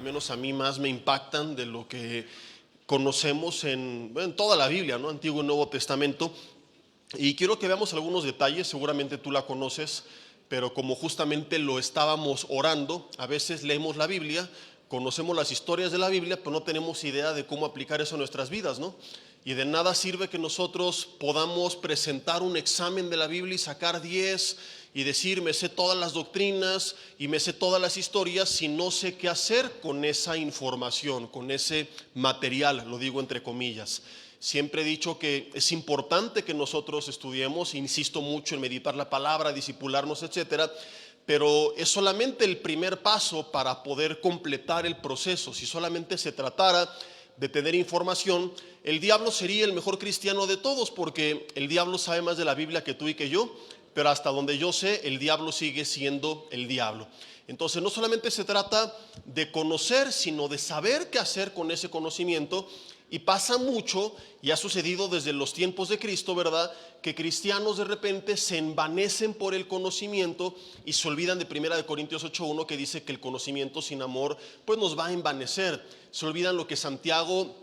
al menos a mí más me impactan de lo que conocemos en toda la Biblia, ¿no? Antiguo y Nuevo Testamento. Y quiero que veamos algunos detalles, seguramente tú la conoces, pero como justamente lo estábamos orando, a veces leemos la Biblia, conocemos las historias de la Biblia, pero no tenemos idea de cómo aplicar eso a nuestras vidas, ¿no? Y de nada sirve que nosotros podamos presentar un examen de la Biblia y sacar 10 y decir me sé todas las doctrinas y me sé todas las historias si no sé qué hacer con esa información, con ese material, lo digo entre comillas. Siempre he dicho que es importante que nosotros estudiemos, insisto mucho en meditar la palabra, discipularnos, etcétera, pero es solamente el primer paso para poder completar el proceso. Si solamente se tratara de tener información, el diablo sería el mejor cristiano de todos, porque el diablo sabe más de la Biblia que tú y que yo, pero hasta donde yo sé, el diablo sigue siendo el diablo. Entonces no solamente se trata de conocer, sino de saber qué hacer con ese conocimiento. Y pasa mucho, y ha sucedido desde los tiempos de Cristo, ¿verdad?, que cristianos de repente se envanecen por el conocimiento y se olvidan de 1 Corintios 8:1, que dice que el conocimiento sin amor pues nos va a envanecer. Se olvidan lo que Santiago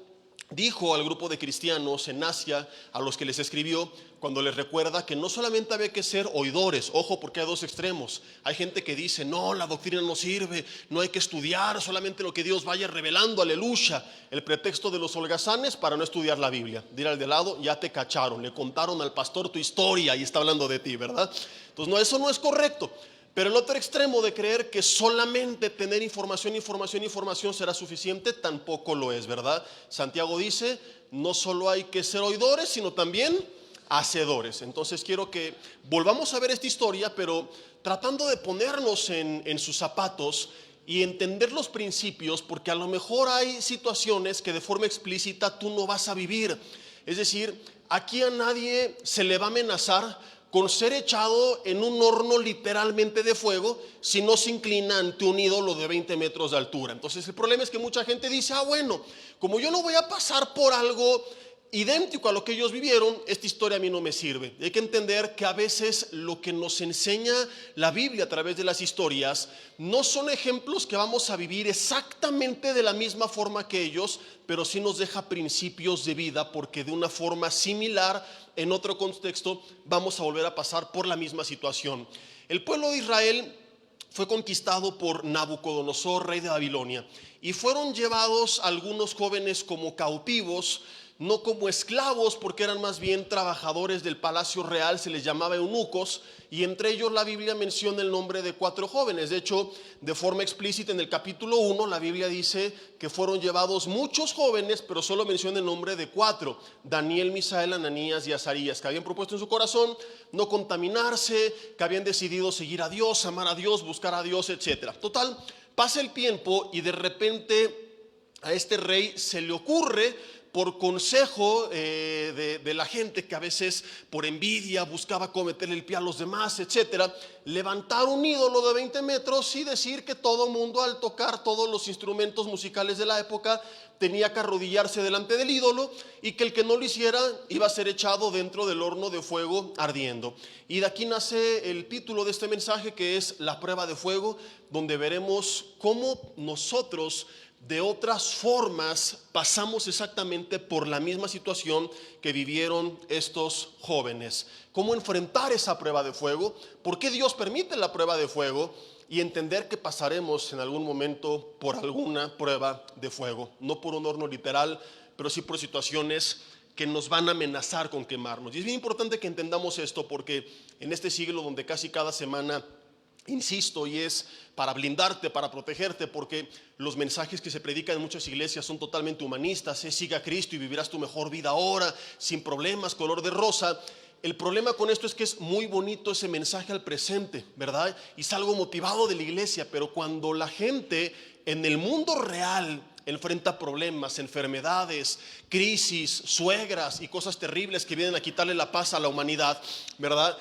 dijo al grupo de cristianos en Asia, a los que les escribió, cuando les recuerda que no solamente había que ser oidores. Ojo, porque hay dos extremos. Hay gente que dice, no, la doctrina no sirve, no hay que estudiar, solamente lo que Dios vaya revelando, aleluya. El pretexto de los holgazanes para no estudiar la Biblia. Dile al de lado, ya te cacharon, le contaron al pastor tu historia y está hablando de ti, ¿verdad? Entonces no, eso no es correcto. Pero el otro extremo de creer que solamente tener información será suficiente, tampoco lo es, ¿verdad? Santiago dice, no solo hay que ser oidores, sino también hacedores. Entonces quiero que volvamos a ver esta historia, pero tratando de ponernos en sus zapatos y entender los principios, porque a lo mejor hay situaciones que de forma explícita tú no vas a vivir. Es decir, aquí a nadie se le va a amenazar con ser echado en un horno literalmente de fuego si no se inclina ante un ídolo de 20 metros de altura. Entonces el problema es que mucha gente dice, bueno, como yo no voy a pasar por algo idéntico a lo que ellos vivieron, esta historia a mí no me sirve. Hay que entender que a veces lo que nos enseña la Biblia a través de las historias no son ejemplos que vamos a vivir exactamente de la misma forma que ellos, pero sí nos deja principios de vida, porque de una forma similar, en otro contexto, vamos a volver a pasar por la misma situación. El pueblo de Israel fue conquistado por Nabucodonosor, rey de Babilonia, y fueron llevados algunos jóvenes como cautivos, no como esclavos, porque eran más bien trabajadores del palacio real, se les llamaba eunucos, y entre ellos la Biblia menciona el nombre de 4 jóvenes. De hecho, de forma explícita en el capítulo 1, la Biblia dice que fueron llevados muchos jóvenes, pero solo menciona el nombre de 4, Daniel, Misael, Ananías y Azarías, que habían propuesto en su corazón no contaminarse, que habían decidido seguir a Dios, amar a Dios, buscar a Dios, etc. Total, pasa el tiempo y de repente a este rey se le ocurre, por consejo de la gente que a veces por envidia buscaba cometerle el pie a los demás, etcétera, levantar un ídolo de 20 metros y decir que todo mundo, al tocar todos los instrumentos musicales de la época, tenía que arrodillarse delante del ídolo, y que el que no lo hiciera iba a ser echado dentro del horno de fuego ardiendo. Y de aquí nace el título de este mensaje, que es La prueba de fuego, donde veremos cómo nosotros de otras formas pasamos exactamente por la misma situación que vivieron estos jóvenes. ¿Cómo enfrentar esa prueba de fuego? ¿Por qué Dios permite la prueba de fuego? Y entender que pasaremos en algún momento por alguna prueba de fuego. No por un horno literal, pero sí por situaciones que nos van a amenazar con quemarnos. Y es bien importante que entendamos esto, porque en este siglo donde casi cada semana, insisto, y es para blindarte, para protegerte, porque los mensajes que se predican en muchas iglesias son totalmente humanistas, siga a Cristo y vivirás tu mejor vida ahora, sin problemas, color de rosa. El problema con esto es que es muy bonito ese mensaje al presente, ¿verdad? Y es algo motivado de la iglesia, pero cuando la gente en el mundo real enfrenta problemas, enfermedades, crisis, suegras y cosas terribles que vienen a quitarle la paz a la humanidad, ¿verdad?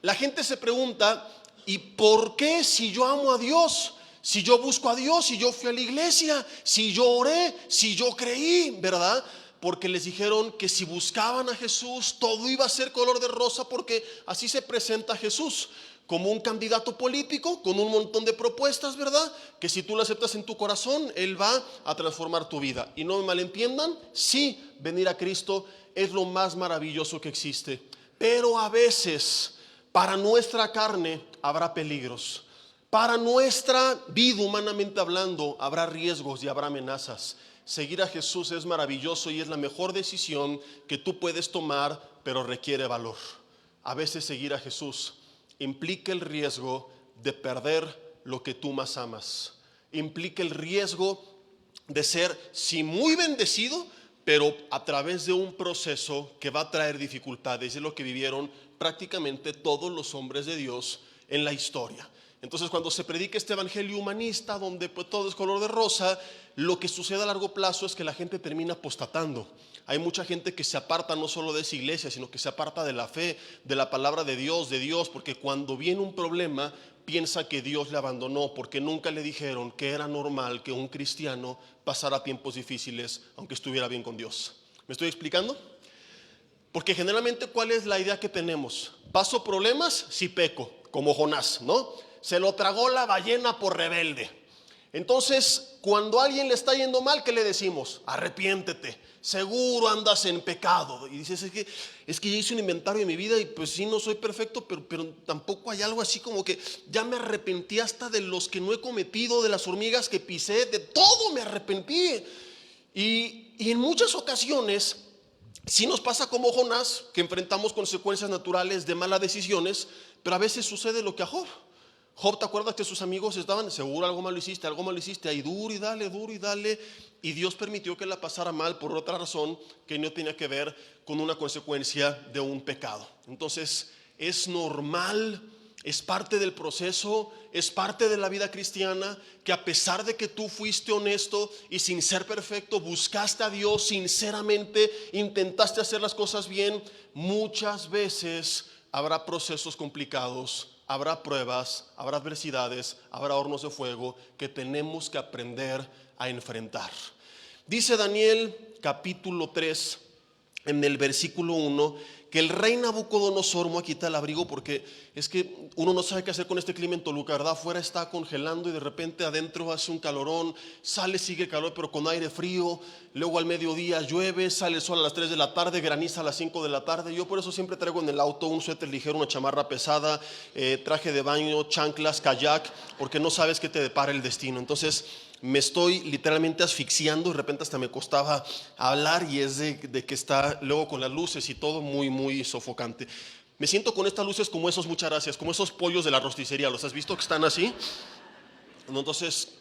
La gente se pregunta, ¿y por qué, si yo amo a Dios, si yo busco a Dios, si yo fui a la iglesia, si yo oré, si yo creí, ¿verdad? porque les dijeron que si buscaban a Jesús todo iba a ser color de rosa, porque así se presenta Jesús, como un candidato político con un montón de propuestas, ¿verdad? Que si tú lo aceptas en tu corazón, Él va a transformar tu vida. Y no me malentiendan, sí, venir a Cristo es lo más maravilloso que existe, pero a veces para nuestra carne habrá peligros. Para nuestra vida, humanamente hablando, habrá riesgos y habrá amenazas. Seguir a Jesús es maravilloso y es la mejor decisión que tú puedes tomar, pero requiere valor. A veces seguir a Jesús implica el riesgo de perder lo que tú más amas. Implica el riesgo de ser, sí, muy bendecido, pero a través de un proceso que va a traer dificultades. Es lo que vivieron prácticamente todos los hombres de Dios en la historia. Entonces, cuando se predica este evangelio humanista, donde pues todo es color de rosa, lo que sucede a largo plazo es que la gente termina apostatando. Hay mucha gente que se aparta no solo de esa iglesia, sino que se aparta de la fe, de la palabra de Dios, porque cuando viene un problema piensa que Dios le abandonó, porque nunca le dijeron que era normal que un cristiano pasara tiempos difíciles aunque estuviera bien con Dios. ¿Me estoy explicando? Porque generalmente, ¿cuál es la idea que tenemos? Paso problemas si peco, como Jonás, ¿no? Se lo tragó la ballena por rebelde. Entonces, cuando a alguien le está yendo mal, ¿qué le decimos? Arrepiéntete, seguro andas en pecado. Y dices, es que ya hice un inventario de mi vida y pues sí, no soy perfecto, pero tampoco hay algo así como que ya me arrepentí hasta de los que no he cometido, de las hormigas que pisé, de todo me arrepentí. Y en muchas ocasiones sí nos pasa como Jonás, que enfrentamos consecuencias naturales de malas decisiones, pero a veces sucede lo que a Job. Job, ¿te acuerdas que sus amigos estaban? Seguro algo malo hiciste, ahí duro y dale, y Dios permitió que la pasara mal por otra razón que no tenía que ver con una consecuencia de un pecado. Entonces, es normal, es parte del proceso, es parte de la vida cristiana, que a pesar de que tú fuiste honesto y sin ser perfecto, buscaste a Dios sinceramente, intentaste hacer las cosas bien, muchas veces habrá procesos complicados, habrá pruebas, habrá adversidades, habrá hornos de fuego que tenemos que aprender a enfrentar. Dice Daniel capítulo 3 en el versículo 1 que el rey Nabucodonosor, me voy a quitar el abrigo porque es que uno no sabe qué hacer con este clima en Toluca, ¿verdad? Afuera está congelando y de repente adentro hace un calorón, sale, sigue calor pero con aire frío, luego al mediodía llueve, sale el sol a las 3 de la tarde, graniza a las 5 de la tarde. Yo por eso siempre traigo en el auto un suéter ligero, una chamarra pesada, traje de baño, chanclas, kayak, porque no sabes qué te depara el destino. Entonces me estoy literalmente asfixiando, de repente hasta me costaba hablar y es de que está luego con las luces y todo muy sofocante. Me siento con estas luces como esos, muchas gracias, como esos pollos de la rosticería, ¿los has visto que están así? Entonces,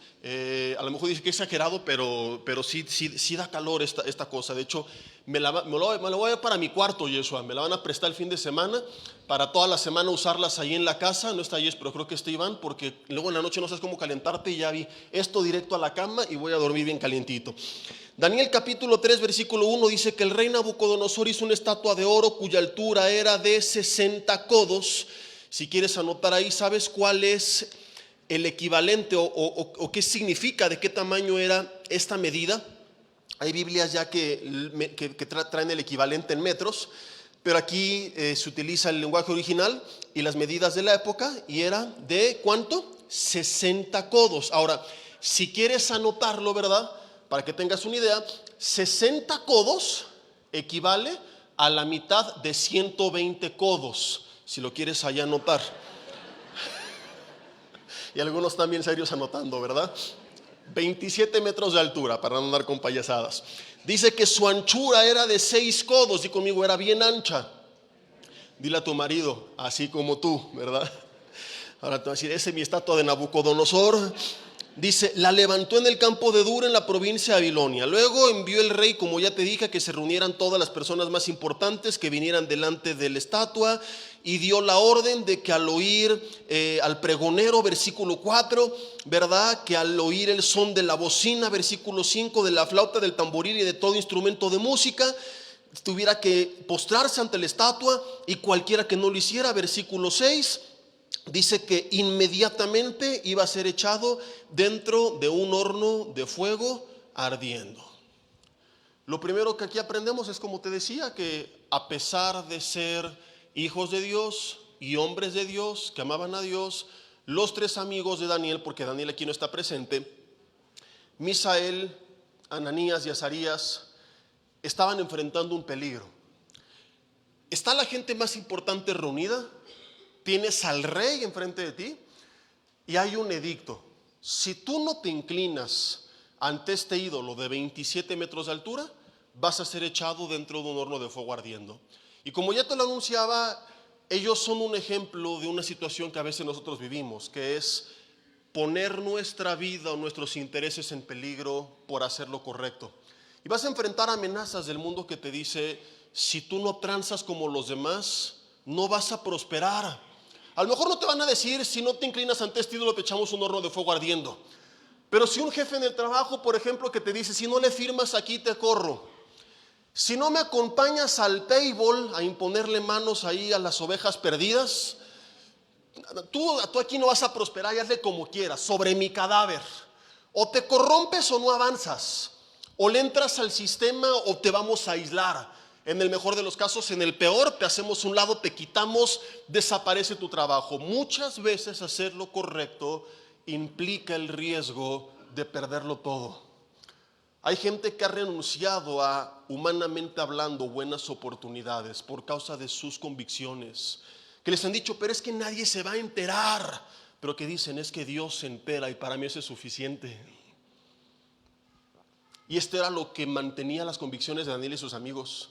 a lo mejor dice que exagerado, pero sí da calor esta cosa. De hecho, me la voy a llevar para mi cuarto, Yeshua. Me la van a prestar el fin de semana para toda la semana usarlas ahí en la casa. No está Yes, pero creo que está Iván, porque luego en la noche no sabes cómo calentarte y ya vi esto directo a la cama y voy a dormir bien calientito. Daniel capítulo 3 versículo 1 dice que el rey Nabucodonosor hizo una estatua de oro cuya altura era de 60 codos. Si quieres anotar ahí, ¿sabes cuál es el equivalente o qué significa, de qué tamaño era esta medida? Hay Biblias ya que traen el equivalente en metros, pero aquí se utiliza el lenguaje original y las medidas de la época, y era de ¿cuánto? 60 codos. Ahora, si quieres anotarlo, ¿verdad? Para que tengas una idea, 60 codos equivale a la mitad de 120 codos, si lo quieres allá anotar. Y algunos también serios anotando, ¿verdad? 27 metros de altura, para no andar con payasadas. Dice que su anchura era de 6 codos, y conmigo era bien ancha. Dile a tu marido, así como tú, ¿verdad? Ahora te voy a decir, esa es mi estatua de Nabucodonosor. Dice, la levantó en el campo de Dura, en la provincia de Babilonia. Luego envió el rey, como ya te dije, a que se reunieran todas las personas más importantes que vinieran delante de la estatua, y dio la orden de que al oír al pregonero, versículo 4, ¿verdad? Que al oír el son de la bocina, versículo 5, de la flauta, del tamboril y de todo instrumento de música, tuviera que postrarse ante la estatua, y cualquiera que no lo hiciera, versículo 6, dice que inmediatamente iba a ser echado dentro de un horno de fuego ardiendo. Lo primero que aquí aprendemos es, como te decía, que a pesar de ser hijos de Dios y hombres de Dios que amaban a Dios, los tres amigos de Daniel, porque Daniel aquí no está presente, Misael, Ananías y Azarías, estaban enfrentando un peligro. Está la gente más importante reunida, tienes al rey enfrente de ti y hay un edicto. Si tú no te inclinas ante este ídolo de 27 metros de altura, vas a ser echado dentro de un horno de fuego ardiendo. Y como ya te lo anunciaba, ellos son un ejemplo de una situación que a veces nosotros vivimos, que es poner nuestra vida o nuestros intereses en peligro por hacer lo correcto. Y vas a enfrentar amenazas del mundo que te dice, si tú no transas como los demás, no vas a prosperar. A lo mejor no te van a decir, si no te inclinas ante este ídolo te echamos un horno de fuego ardiendo. Pero si un jefe en el trabajo, por ejemplo, que te dice, si no le firmas aquí te corro. Si no me acompañas al table a imponerle manos ahí a las ovejas perdidas, tú aquí no vas a prosperar y hazle como quieras, sobre mi cadáver. O te corrompes o no avanzas. O le entras al sistema o te vamos a aislar. En el mejor de los casos, en el peor, te hacemos un lado, te quitamos, desaparece tu trabajo. Muchas veces hacer lo correcto implica el riesgo de perderlo todo. Hay gente que ha renunciado a, humanamente hablando, buenas oportunidades por causa de sus convicciones, que les han dicho, pero es que nadie se va a enterar, pero que dicen, es que Dios se entera y para mí eso es suficiente. Y esto era lo que mantenía las convicciones de Daniel y sus amigos.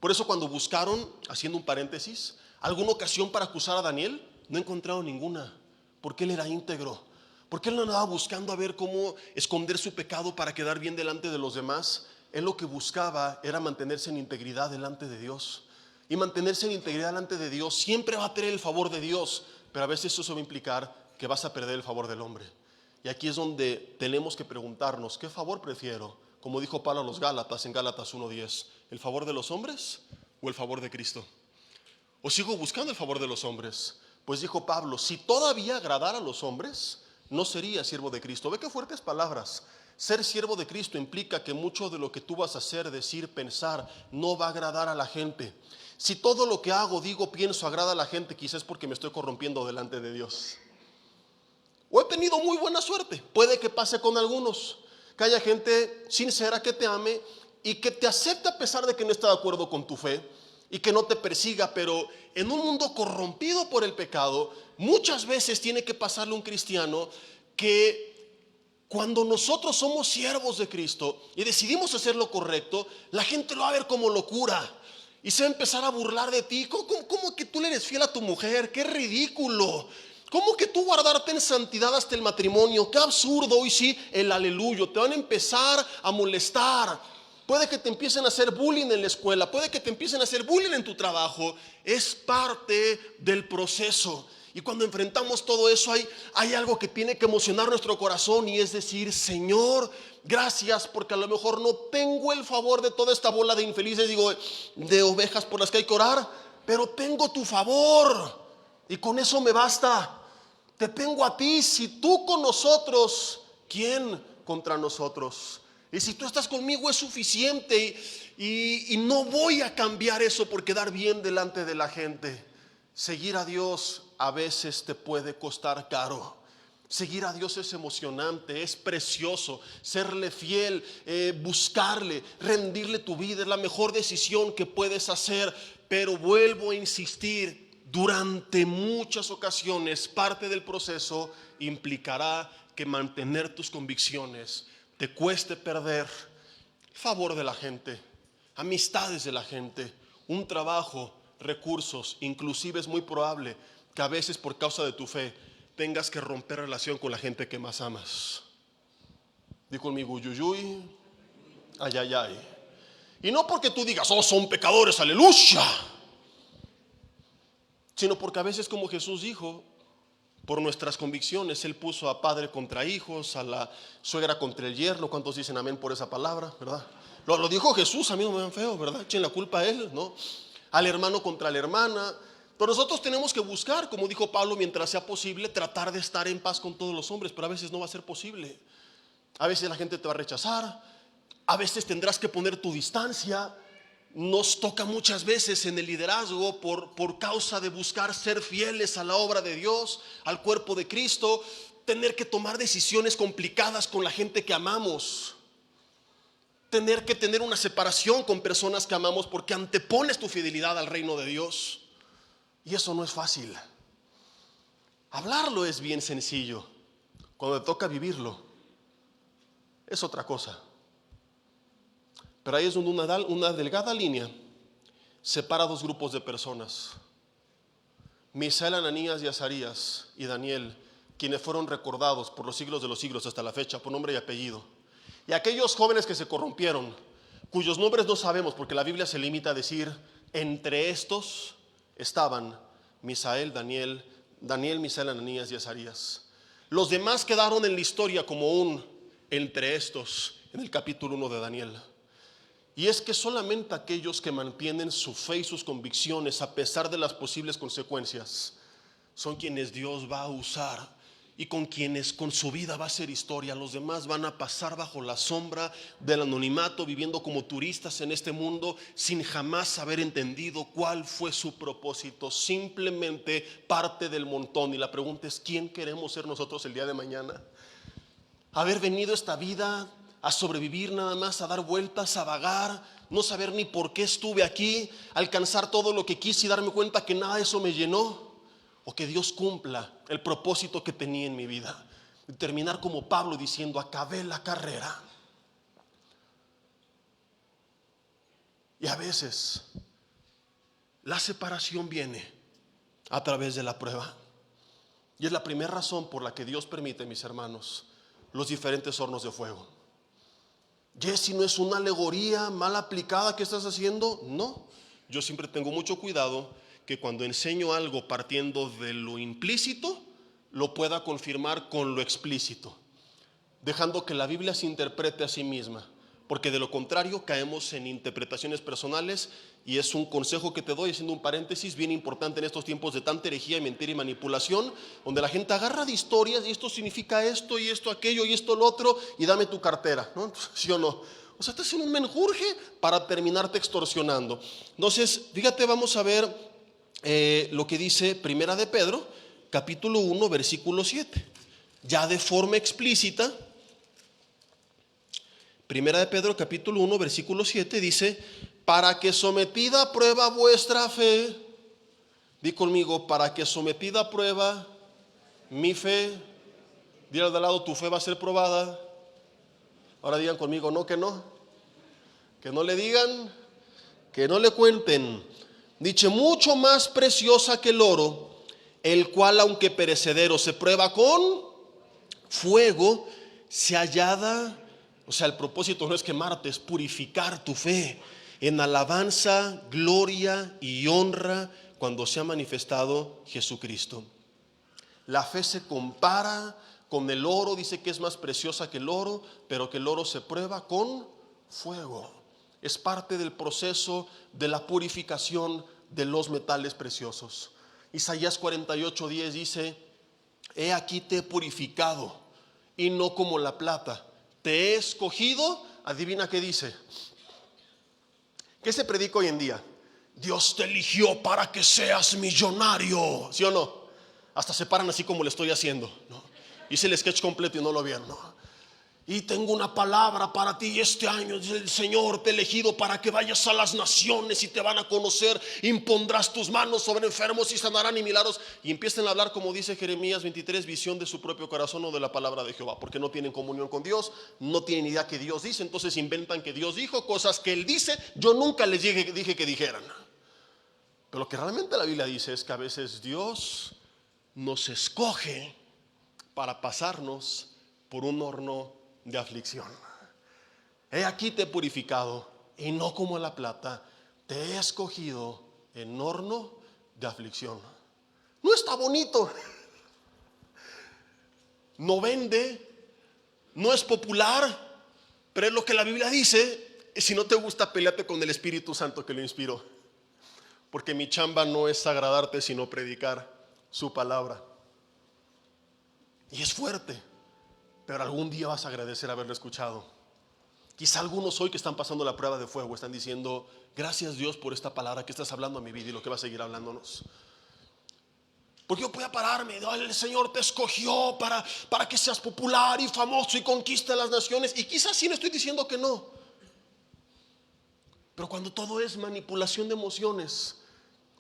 Por eso cuando buscaron, haciendo un paréntesis, alguna ocasión para acusar a Daniel, no encontraron ninguna, porque él era íntegro. Porque él no andaba buscando a ver cómo esconder su pecado para quedar bien delante de los demás. Él lo que buscaba era mantenerse en integridad delante de Dios. Y mantenerse en integridad delante de Dios siempre va a tener el favor de Dios, pero a veces eso va a implicar que vas a perder el favor del hombre. Y aquí es donde tenemos que preguntarnos, ¿qué favor prefiero? Como dijo Pablo a los Gálatas en Gálatas 1:10, ¿el favor de los hombres o el favor de Cristo? ¿O sigo buscando el favor de los hombres? Pues dijo Pablo, si todavía agradara a los hombres, no sería siervo de Cristo. Ve qué fuertes palabras. Ser siervo de Cristo implica que mucho de lo que tú vas a hacer, decir, pensar, no va a agradar a la gente. Si todo lo que hago, digo, pienso, agrada a la gente, quizás porque me estoy corrompiendo delante de Dios. O he tenido muy buena suerte. Puede que pase con algunos, que haya gente sincera que te ame y que te acepte a pesar de que no está de acuerdo con tu fe y que no te persiga. Pero en un mundo corrompido por el pecado, muchas veces tiene que pasarle un cristiano que cuando nosotros somos siervos de Cristo y decidimos hacer lo correcto, la gente lo va a ver como locura y se va a empezar a burlar de ti. ¿Cómo que tú le eres fiel a tu mujer? ¡Qué ridículo! ¿Cómo que tú guardarte en santidad hasta el matrimonio? ¡Qué absurdo! Hoy sí, el aleluyo. Te van a empezar a molestar. Puede que te empiecen a hacer bullying en la escuela, puede que te empiecen a hacer bullying en tu trabajo. Es parte del proceso. Y cuando enfrentamos todo eso, hay algo que tiene que emocionar nuestro corazón, y es decir, Señor, gracias, porque a lo mejor no tengo el favor de toda esta bola de infelices, de ovejas por las que hay que orar, pero tengo tu favor y con eso me basta. Te tengo a ti. Si tú con nosotros, ¿quién contra nosotros? Y si tú estás conmigo es suficiente, y no voy a cambiar eso por quedar bien delante de la gente. Seguir a Dios a veces te puede costar caro. Seguir a Dios es emocionante, es precioso. Serle fiel, buscarle, rendirle tu vida es la mejor decisión que puedes hacer. Pero vuelvo a insistir, durante muchas ocasiones parte del proceso implicará que mantener tus convicciones te cueste perder el favor de la gente, amistades de la gente, un trabajo, recursos. Inclusive es muy probable que a veces por causa de tu fe tengas que romper relación con la gente que más amas. Di conmigo, uyuyuy, ay, ay, ay. Y no porque tú digas, oh, son pecadores, aleluya, sino porque a veces, como Jesús dijo, por nuestras convicciones, Él puso a padre contra hijos, a la suegra contra el yerno. ¿Cuántos dicen amén por esa palabra, verdad? Lo dijo Jesús, a mí no me vean feo, ¿verdad? Echen la culpa a Él, ¿no? Al hermano contra la hermana. Pero nosotros tenemos que buscar, como dijo Pablo, mientras sea posible, tratar de estar en paz con todos los hombres. Pero a veces no va a ser posible. A veces la gente te va a rechazar. A veces tendrás que poner tu distancia. Nos toca muchas veces en el liderazgo por causa de buscar ser fieles a la obra de Dios, al cuerpo de Cristo, tener que tomar decisiones complicadas con la gente que amamos, tener que tener una separación con personas que amamos porque antepones tu fidelidad al reino de Dios. Y eso no es fácil. Hablarlo es bien sencillo. Cuando te toca vivirlo, es otra cosa. Pero ahí es donde una delgada línea separa dos grupos de personas: Misael, Ananías y Azarías y Daniel, quienes fueron recordados por los siglos de los siglos hasta la fecha por nombre y apellido, y aquellos jóvenes que se corrompieron, cuyos nombres no sabemos porque la Biblia se limita a decir: entre estos estaban Misael, Daniel, Misael, Ananías y Azarías. Los demás quedaron en la historia como un entre estos en el capítulo 1 de Daniel. Y es que solamente aquellos que mantienen su fe y sus convicciones a pesar de las posibles consecuencias son quienes Dios va a usar y con quienes con su vida va a hacer historia. Los demás van a pasar bajo la sombra del anonimato, viviendo como turistas en este mundo sin jamás haber entendido cuál fue su propósito, simplemente parte del montón. Y la pregunta es: ¿quién queremos ser nosotros el día de mañana? Haber venido a esta vida a sobrevivir nada más, a dar vueltas, a vagar, no saber ni por qué estuve aquí, alcanzar todo lo que quise y darme cuenta que nada de eso me llenó. O que Dios cumpla el propósito que tenía en mi vida, y terminar como Pablo diciendo: acabé la carrera. Y a veces la separación viene a través de la prueba. Y es la primera razón por la que Dios permite, mis hermanos, los diferentes hornos de fuego. Jesse, ¿no es una alegoría mal aplicada que estás haciendo? No, yo siempre tengo mucho cuidado que cuando enseño algo partiendo de lo implícito, lo pueda confirmar con lo explícito, dejando que la Biblia se interprete a sí misma, porque de lo contrario caemos en interpretaciones personales. Y es un consejo que te doy, haciendo un paréntesis bien importante en estos tiempos de tanta herejía, mentira y manipulación, donde la gente agarra de historias y esto significa esto y esto aquello y esto lo otro, y dame tu cartera, ¿no? ¿Sí o no? O sea, estás en un menjurje para terminarte extorsionando. Entonces, fíjate, vamos a ver lo que dice Primera de Pedro, capítulo 1, versículo 7. Ya de forma explícita, Primera de Pedro, capítulo 1, versículo 7 dice: para que sometida a prueba vuestra fe, di conmigo, para que sometida a prueba mi fe, dile al de al lado: tu fe va a ser probada. Ahora digan conmigo: no, que no. Que no le digan, que no le cuenten. Dice: mucho más preciosa que el oro, el cual aunque perecedero se prueba con fuego, se hallada. O sea, el propósito no es quemarte, es purificar tu fe en alabanza, gloria y honra cuando se ha manifestado Jesucristo. La fe se compara con el oro, dice que es más preciosa que el oro, pero que el oro se prueba con fuego. Es parte del proceso de la purificación de los metales preciosos. Isaías 48:10 dice: he aquí te he purificado, y no como la plata. Te he escogido. Adivina qué dice. ¿Qué se predica hoy en día? Dios te eligió para que seas millonario, ¿sí o no? Hasta se paran así como le estoy haciendo, ¿no? Hice el sketch completo y no lo vieron, ¿no? Y tengo una palabra para ti este año, dice el Señor: te he elegido para que vayas a las naciones y te van a conocer, impondrás tus manos sobre enfermos y sanarán, y milagros. Y empiezan a hablar, como dice Jeremías 23, visión de su propio corazón o de la palabra de Jehová, porque no tienen comunión con Dios, no tienen idea que Dios dice, entonces inventan que Dios dijo cosas que Él dice. Yo nunca les dije que dijeran. Pero lo que realmente la Biblia dice es que a veces Dios nos escoge para pasarnos por un horno de aflicción. He aquí te he purificado, y no como la plata, te he escogido en horno de aflicción. No está bonito, no vende, no es popular, pero es lo que la Biblia dice. Y si no te gusta, peleate con el Espíritu Santo que lo inspiró, porque mi chamba no es agradarte, sino predicar su palabra. Y es fuerte, pero algún día vas a agradecer haberlo escuchado. Quizá algunos hoy que están pasando la prueba de fuego están diciendo: gracias Dios por esta palabra que estás hablando a mi vida y lo que va a seguir hablándonos. Porque yo voy a pararme, ¿no? El Señor te escogió para que seas popular y famoso y conquiste las naciones. Y quizás sí le estoy diciendo que no. Pero cuando todo es manipulación de emociones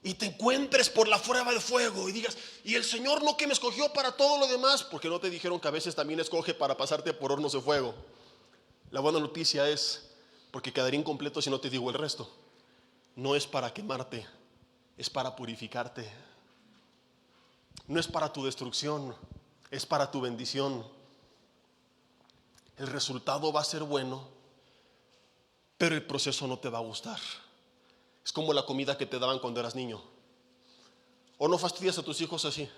y te encuentres por la prueba de fuego y digas: y el Señor no que me escogió para todo lo demás, porque no te dijeron que a veces también escoge para pasarte por hornos de fuego. La buena noticia es, porque quedaría incompleto si no te digo el resto, no es para quemarte, es para purificarte. No es para tu destrucción, es para tu bendición. El resultado va a ser bueno, pero el proceso no te va a gustar. Es como la comida que te daban cuando eras niño. ¿O no fastidias a tus hijos así?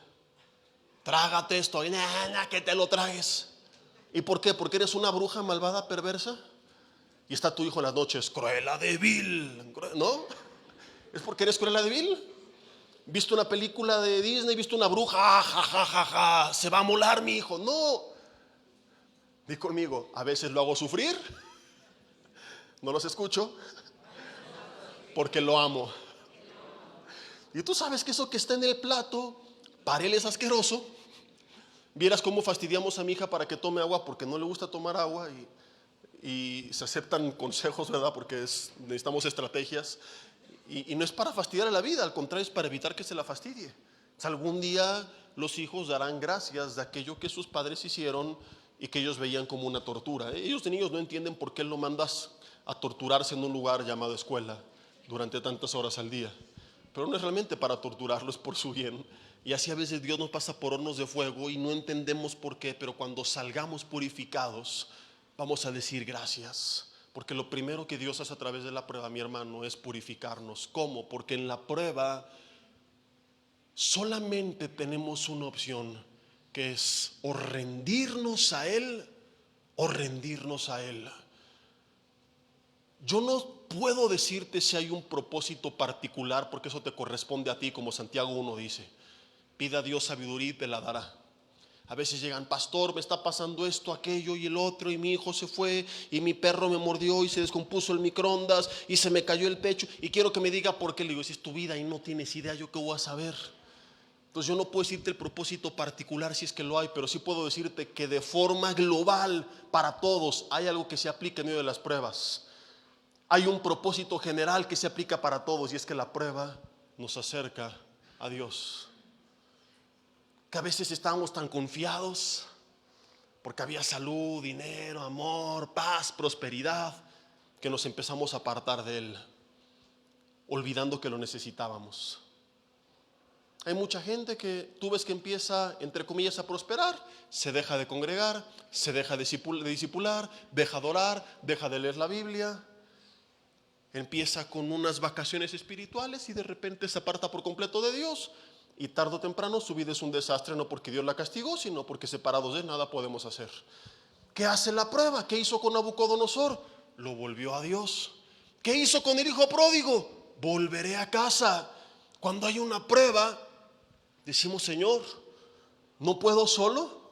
Trágate esto, y nada, que te lo tragues. ¿Y por qué? Porque eres una bruja malvada, perversa. Y está tu hijo en las noches: Cruella de Vil. ¿No? ¿Es porque eres Cruella de Vil? ¿Viste una película de Disney? ¿Viste una bruja? Ja, ja, ja, ja, se va a molar mi hijo. No. Di conmigo: a veces lo hago sufrir. No los escucho porque lo amo. Y tú sabes que eso que está en el plato para él es asqueroso. Vieras cómo fastidiamos a mi hija para que tome agua porque no le gusta tomar agua, y se aceptan consejos, ¿verdad? Porque necesitamos estrategias. Y no es para fastidiar a la vida, al contrario, es para evitar que se la fastidie. O sea, algún día los hijos darán gracias de aquello que sus padres hicieron y que ellos veían como una tortura. Ellos de niños no entienden por qué lo mandas a torturarse en un lugar llamado escuela durante tantas horas al día. Pero no es realmente para torturarlo, es por su bien. Y así a veces Dios nos pasa por hornos de fuego y no entendemos por qué, pero cuando salgamos purificados, vamos a decir gracias. Porque lo primero que Dios hace a través de la prueba, mi hermano, es purificarnos. ¿Cómo? Porque en la prueba solamente tenemos una opción, que es o rendirnos a Él o rendirnos a Él. Yo no puedo decirte si hay un propósito particular, porque eso te corresponde a ti, como Santiago 1 dice. Pide a Dios sabiduría y te la dará. A veces llegan: pastor, me está pasando esto, aquello y el otro, y mi hijo se fue, y mi perro me mordió, y se descompuso el microondas, y se me cayó el techo, y quiero que me diga por qué. Le digo: si es tu vida y no tienes idea, ¿yo qué voy a saber? Entonces yo no puedo decirte el propósito particular si es que lo hay, pero sí puedo decirte que de forma global para todos hay algo que se aplica en medio de las pruebas. Hay un propósito general que se aplica para todos, y es que la prueba nos acerca a Dios. Que a veces estábamos tan confiados porque había salud, dinero, amor, paz, prosperidad, que nos empezamos a apartar de Él, olvidando que lo necesitábamos. Hay mucha gente que tú ves que empieza, entre comillas, a prosperar, se deja de congregar, se deja de discipular, deja de orar, deja de leer la Biblia, empieza con unas vacaciones espirituales y de repente se aparta por completo de Dios. Y tarde o temprano su vida es un desastre, no porque Dios la castigó, sino porque separados de Él nada podemos hacer. ¿Qué hace la prueba? ¿Qué hizo con Nabucodonosor? Lo volvió a Dios. ¿Qué hizo con el hijo pródigo? Volveré a casa. Cuando hay una prueba, decimos: Señor, no puedo solo.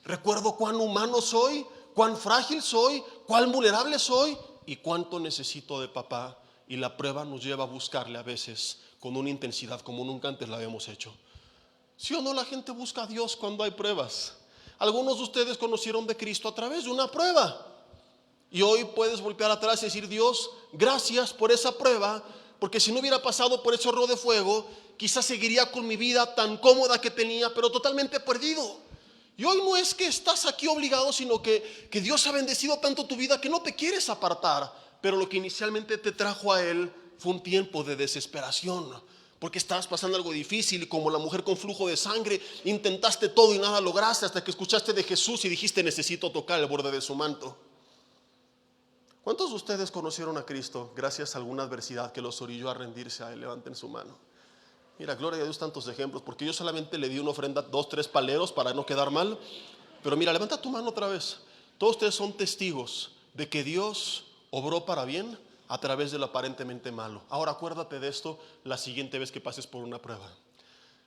Recuerdo cuán humano soy, cuán frágil soy, cuán vulnerable soy y cuánto necesito de papá. Y la prueba nos lleva a buscarle a veces con una intensidad como nunca antes la habíamos hecho. ¿Sí o no la gente busca a Dios cuando hay pruebas? Algunos de ustedes conocieron de Cristo a través de una prueba. Y hoy puedes voltear atrás y decir: Dios, gracias por esa prueba, porque si no hubiera pasado por ese horno de fuego, quizás seguiría con mi vida tan cómoda que tenía, pero totalmente perdido. Y hoy no es que estás aquí obligado, sino que Dios ha bendecido tanto tu vida que no te quieres apartar. Pero lo que inicialmente te trajo a Él fue un tiempo de desesperación, porque estabas pasando algo difícil, y como la mujer con flujo de sangre, intentaste todo y nada lograste, hasta que escuchaste de Jesús y dijiste: necesito tocar el borde de su manto. ¿Cuántos de ustedes conocieron a Cristo gracias a alguna adversidad que los orilló a rendirse a Él? Levanten su mano. Mira, gloria a Dios, tantos ejemplos, porque yo solamente le di una ofrenda, 2, 3 paleros para no quedar mal. Pero mira, levanta tu mano otra vez. Todos ustedes son testigos de que Dios obró para bien a través de lo aparentemente malo. Ahora acuérdate de esto la siguiente vez que pases por una prueba,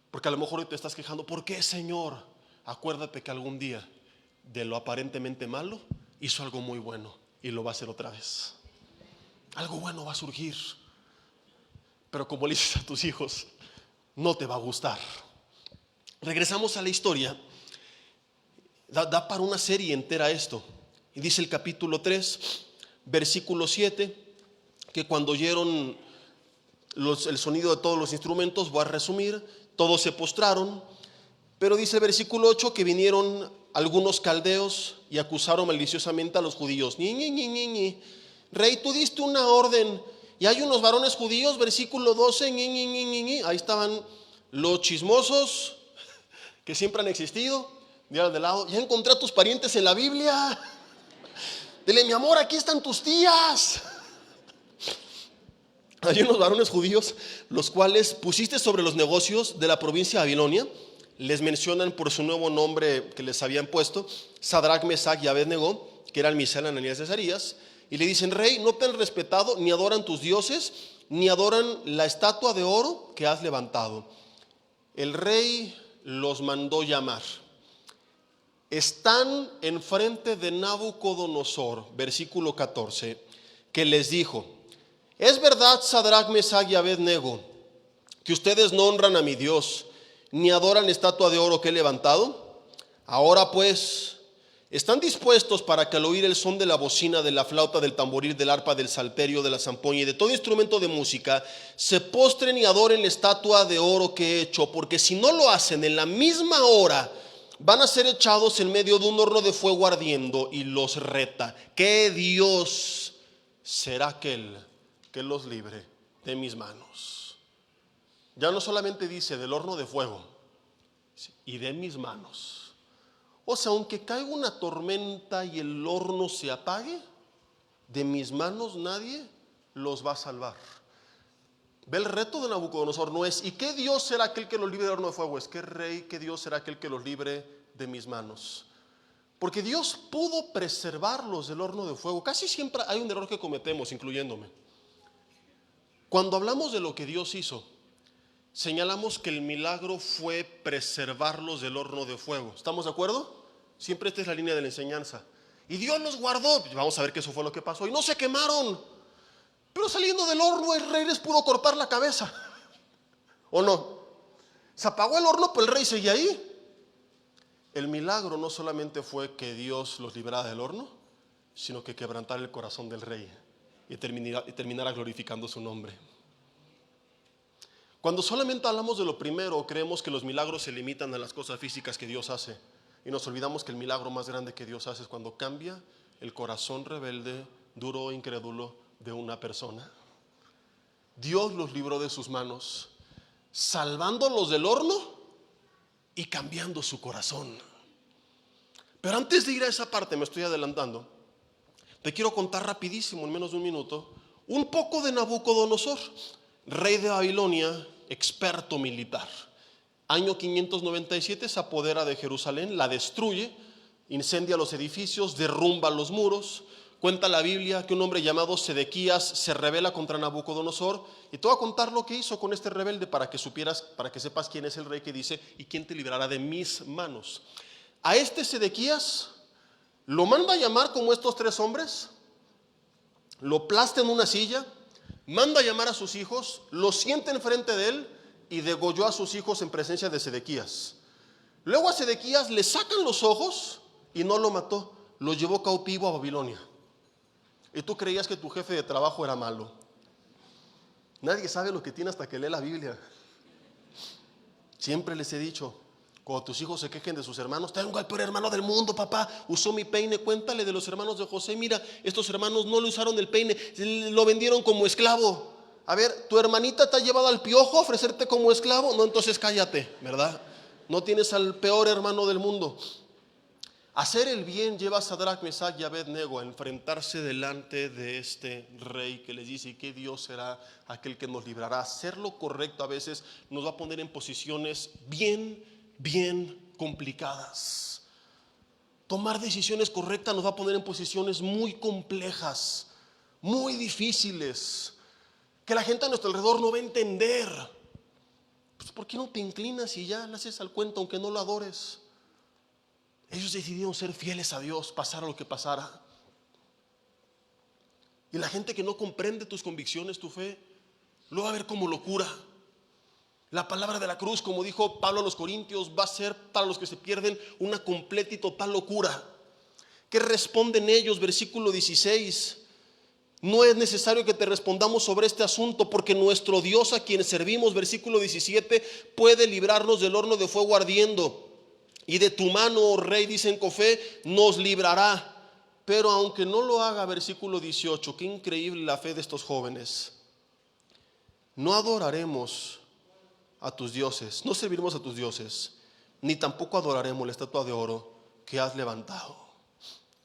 porque a lo mejor hoy te estás quejando: ¿por qué, Señor? Acuérdate que algún día de lo aparentemente malo hizo algo muy bueno, y lo va a hacer otra vez. Algo bueno va a surgir, pero como le dices a tus hijos, no te va a gustar. Regresamos a la historia. Da para una serie entera esto. Y dice el capítulo 3, versículo 7, que cuando oyeron el sonido de todos los instrumentos, voy a resumir, todos se postraron. Pero dice el versículo 8 que vinieron algunos caldeos y acusaron maliciosamente a los judíos. Rey, tú diste una orden y hay unos varones judíos, versículo 12, ahí estaban los chismosos que siempre han existido, de lado. Ya encontré a tus parientes en la Biblia. Dile, mi amor, aquí están tus tías. Hay unos varones judíos, los cuales pusiste sobre los negocios de la provincia de Babilonia. Les mencionan por su nuevo nombre que les habían puesto, Sadrach, Mesach y Abed-Negó, que eran Misael, Ananías y Azarías. Y le dicen, rey, no te han respetado, ni adoran tus dioses, ni adoran la estatua de oro que has levantado. El rey los mandó llamar. Están enfrente de Nabucodonosor, versículo 14, que les dijo, es verdad, Sadrach, Mesach y Abed-Negó, que ustedes no honran a mi Dios, ni adoran la estatua de oro que he levantado. Ahora pues, ¿están dispuestos para que al oír el son de la bocina, de la flauta, del tamboril, del arpa, del salterio, de la zampoña y de todo instrumento de música, se postren y adoren la estatua de oro que he hecho? Porque si no lo hacen en la misma hora, van a ser echados en medio de un horno de fuego ardiendo. Y los reta, ¿qué Dios será aquel que los libre de mis manos? Ya no solamente dice del horno de fuego, y de mis manos. O sea, aunque caiga una tormenta y el horno se apague, de mis manos nadie los va a salvar. Ve, el reto de Nabucodonosor no es, ¿y qué Dios será aquel que los libre del horno de fuego? Es, ¿qué rey, qué Dios será aquel que los libre de mis manos? Porque Dios pudo preservarlos del horno de fuego. Casi siempre hay un error que cometemos, incluyéndome. Cuando hablamos de lo que Dios hizo, señalamos que el milagro fue preservarlos del horno de fuego. ¿Estamos de acuerdo? Siempre esta es la línea de la enseñanza. Y Dios los guardó. Vamos a ver que eso fue lo que pasó. Y no se quemaron. Pero saliendo del horno el rey les pudo cortar la cabeza. ¿O no? Se apagó el horno, pero el rey seguía ahí. El milagro no solamente fue que Dios los librara del horno, sino que quebrantara el corazón del rey y terminara glorificando su nombre. Cuando solamente hablamos de lo primero, creemos que los milagros se limitan a las cosas físicas que Dios hace. Y nos olvidamos que el milagro más grande que Dios hace es cuando cambia el corazón rebelde, duro e incrédulo de una persona. Dios los libró de sus manos, salvándolos del horno y cambiando su corazón. Pero antes de ir a esa parte, me estoy adelantando, te quiero contar rapidísimo, en menos de un minuto, un poco de Nabucodonosor, rey de Babilonia, experto militar. Año 597 se apodera de Jerusalén, la destruye, incendia los edificios, derrumba los muros. Cuenta la Biblia que un hombre llamado Sedequías se rebela contra Nabucodonosor. Y te voy a contar lo que hizo con este rebelde para que sepas quién es el rey que dice, y quién te librará de mis manos. A este Sedequías lo manda a llamar como estos tres hombres, lo aplasta en una silla, manda a llamar a sus hijos, los sienta enfrente de él y degolló a sus hijos en presencia de Sedequías. Luego a Sedequías le sacan los ojos y no lo mató, lo llevó cautivo a Babilonia. Y tú creías que tu jefe de trabajo era malo. Nadie sabe lo que tiene hasta que lee la Biblia. Siempre les he dicho, cuando tus hijos se quejen de sus hermanos, tengo al peor hermano del mundo, papá, usó mi peine. Cuéntale de los hermanos de José. Mira, estos hermanos no le usaron el peine, lo vendieron como esclavo. A ver, ¿tu hermanita te ha llevado al piojo a ofrecerte como esclavo? No, entonces cállate, ¿verdad? No tienes al peor hermano del mundo. Hacer el bien lleva a Sadrach, Mesach y Abed-Negó a enfrentarse delante de este rey que les dice, ¿y qué Dios será aquel que nos librará? Hacer lo correcto a veces nos va a poner en posiciones bien complicadas. Tomar decisiones correctas nos va a poner en posiciones muy complejas, muy difíciles, que la gente a nuestro alrededor no va a entender. Pues, ¿por qué no te inclinas y ya le haces al cuento aunque no lo adores? Ellos decidieron ser fieles a Dios, pasara lo que pasara. Y la gente que no comprende tus convicciones, tu fe, lo va a ver como locura. La palabra de la cruz, como dijo Pablo a los Corintios, va a ser para los que se pierden una completa y total locura. ¿Qué responden ellos? Versículo 16. No es necesario que te respondamos sobre este asunto, porque nuestro Dios a quien servimos, versículo 17, puede librarnos del horno de fuego ardiendo. Y de tu mano, oh rey, dicen Cofé, nos librará. Pero aunque no lo haga, versículo 18, qué increíble la fe de estos jóvenes. No adoraremos a tus dioses, no serviremos a tus dioses, ni tampoco adoraremos la estatua de oro que has levantado.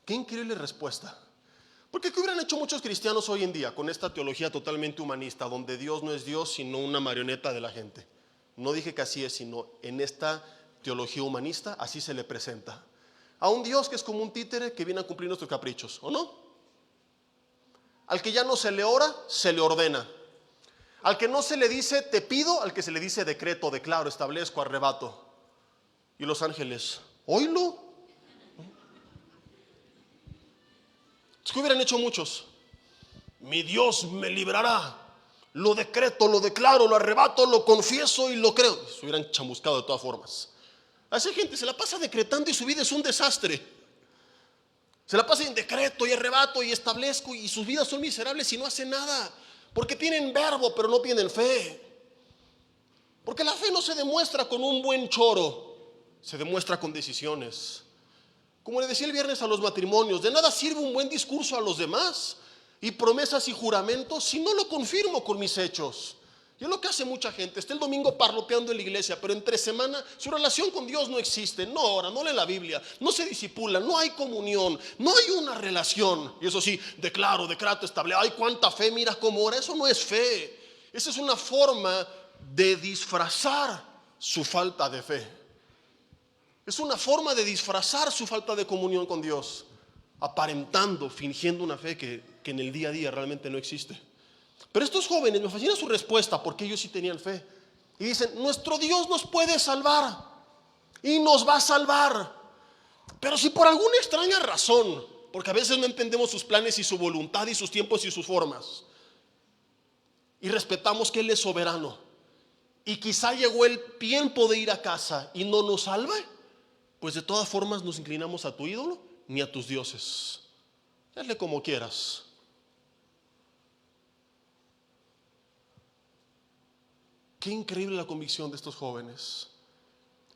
Qué increíble respuesta. Porque ¿qué hubieran hecho muchos cristianos hoy en día con esta teología totalmente humanista, donde Dios no es Dios sino una marioneta de la gente? No dije que así es, sino en esta teología humanista así se le presenta a un Dios que es como un títere que viene a cumplir nuestros caprichos, ¿o no? Al que ya no se le ora, se le ordena. Al que no se le dice te pido, al que se le dice decreto, declaro, establezco, arrebato. Y los ángeles, oílo. ¿Qué hubieran hecho muchos? Mi Dios me librará. Lo decreto, lo declaro, lo arrebato, lo confieso y lo creo. Se hubieran chamuscado de todas formas. A esa gente se la pasa decretando y su vida es un desastre. Se la pasa en decreto y arrebato y establezco, y sus vidas son miserables y no hacen nada. Porque tienen verbo pero no tienen fe. Porque la fe no se demuestra con un buen choro, se demuestra con decisiones. Como le decía el viernes a los matrimonios, de nada sirve un buen discurso a los demás y promesas y juramentos si no lo confirmo con mis hechos. Y es lo que hace mucha gente. Está el domingo parloteando en la iglesia, pero entre semana su relación con Dios no existe. No ora, no lee la Biblia, no se discipula, no hay comunión, no hay una relación. Y eso sí, declaro, decreto, establezco. Ay, cuánta fe, mira cómo ora. Eso no es fe. Esa es una forma de disfrazar su falta de fe. Es una forma de disfrazar su falta de comunión con Dios, aparentando, fingiendo una fe que en el día a día realmente no existe. Pero estos jóvenes, me fascina su respuesta, porque ellos sí tenían fe. Y dicen, nuestro Dios nos puede salvar y nos va a salvar. Pero si por alguna extraña razón, porque a veces no entendemos sus planes y su voluntad y sus tiempos y sus formas, y respetamos que Él es soberano, y quizá llegó el tiempo de ir a casa y no nos salva, pues de todas formas nos inclinamos a tu ídolo ni a tus dioses. Hazle como quieras. Qué increíble la convicción de estos jóvenes.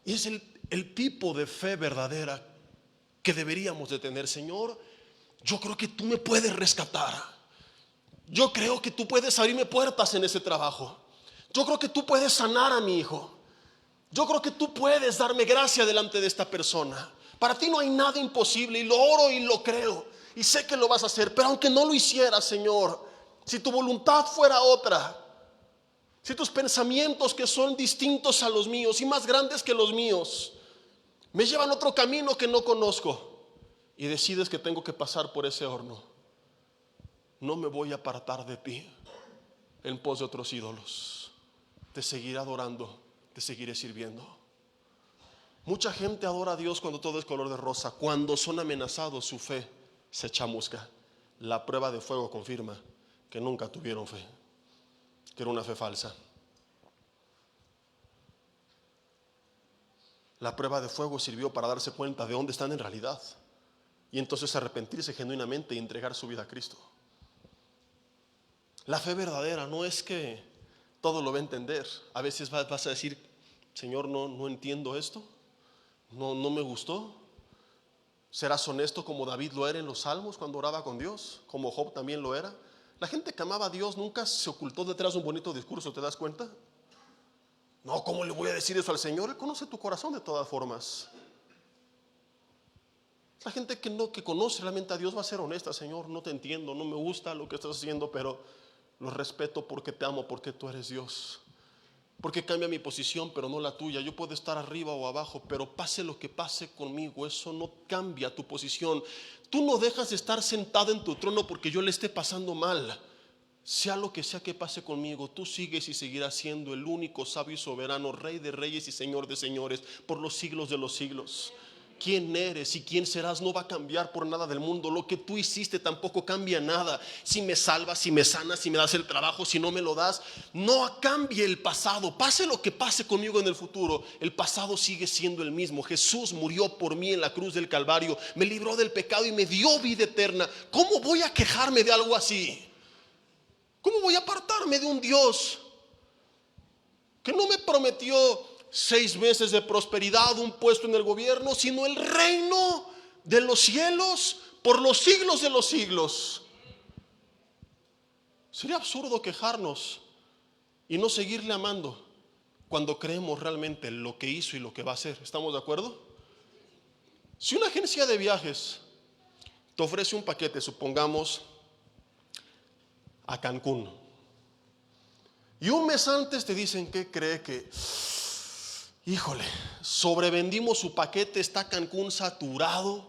Y es el tipo de fe verdadera que deberíamos de tener. Señor, yo creo que tú me puedes rescatar. Yo creo que tú puedes abrirme puertas en ese trabajo. Yo creo que tú puedes sanar a mi hijo. Yo creo que tú puedes darme gracia delante de esta persona. Para ti no hay nada imposible, y lo oro y lo creo y sé que lo vas a hacer. Pero aunque no lo hicieras, Señor, si tu voluntad fuera otra, si tus pensamientos, que son distintos a los míos y más grandes que los míos, me llevan a otro camino que no conozco, y decides que tengo que pasar por ese horno, no me voy a apartar de ti en pos de otros ídolos. Te seguiré adorando, te seguiré sirviendo. Mucha gente adora a Dios cuando todo es color de rosa. Cuando son amenazados, su fe se chamusca. La prueba de fuego confirma que nunca tuvieron fe, que era una fe falsa. La prueba de fuego sirvió para darse cuenta de dónde están en realidad, y entonces arrepentirse genuinamente y entregar su vida a Cristo. La fe verdadera no es que todo lo va a entender. A veces vas a decir, Señor, no entiendo esto, no me gustó. ¿Serás honesto como David lo era en los salmos cuando oraba con Dios? Como Job también lo era. La gente que amaba a Dios nunca se ocultó detrás de un bonito discurso, ¿te das cuenta? No, ¿cómo le voy a decir eso al Señor? Él conoce tu corazón de todas formas. La gente que conoce realmente a Dios va a ser honesta. Señor, no te entiendo, no me gusta lo que estás haciendo, pero lo respeto porque te amo, porque tú eres Dios. Porque cambia mi posición, pero no la tuya. Yo puedo estar arriba o abajo, pero pase lo que pase conmigo, eso no cambia tu posición. Tú no dejas de estar sentado en tu trono porque yo le esté pasando mal. Sea lo que sea que pase conmigo, tú sigues y seguirás siendo el único sabio y soberano, Rey de reyes y Señor de señores, por los siglos de los siglos. quién eres y quién serás no va a cambiar por nada del mundo. Lo que tú hiciste tampoco cambia nada. Si me salvas, si me sanas, si me das el trabajo, si no me lo das, no cambie el pasado. Pase lo que pase conmigo en el futuro, el pasado sigue siendo el mismo. Jesús murió por mí en la cruz del Calvario, me libró del pecado y me dio vida eterna. ¿Cómo voy a quejarme de algo así? ¿Cómo voy a apartarme de un Dios que no me prometió 6 meses de prosperidad, un puesto en el gobierno, sino el reino de los cielos por los siglos de los siglos? Sería absurdo quejarnos y no seguirle amando cuando creemos realmente lo que hizo y lo que va a hacer. ¿Estamos de acuerdo? Si una agencia de viajes te ofrece un paquete, supongamos, a Cancún, y un mes antes te dicen, ¿qué cree que? Híjole, sobrevendimos su paquete, está Cancún saturado,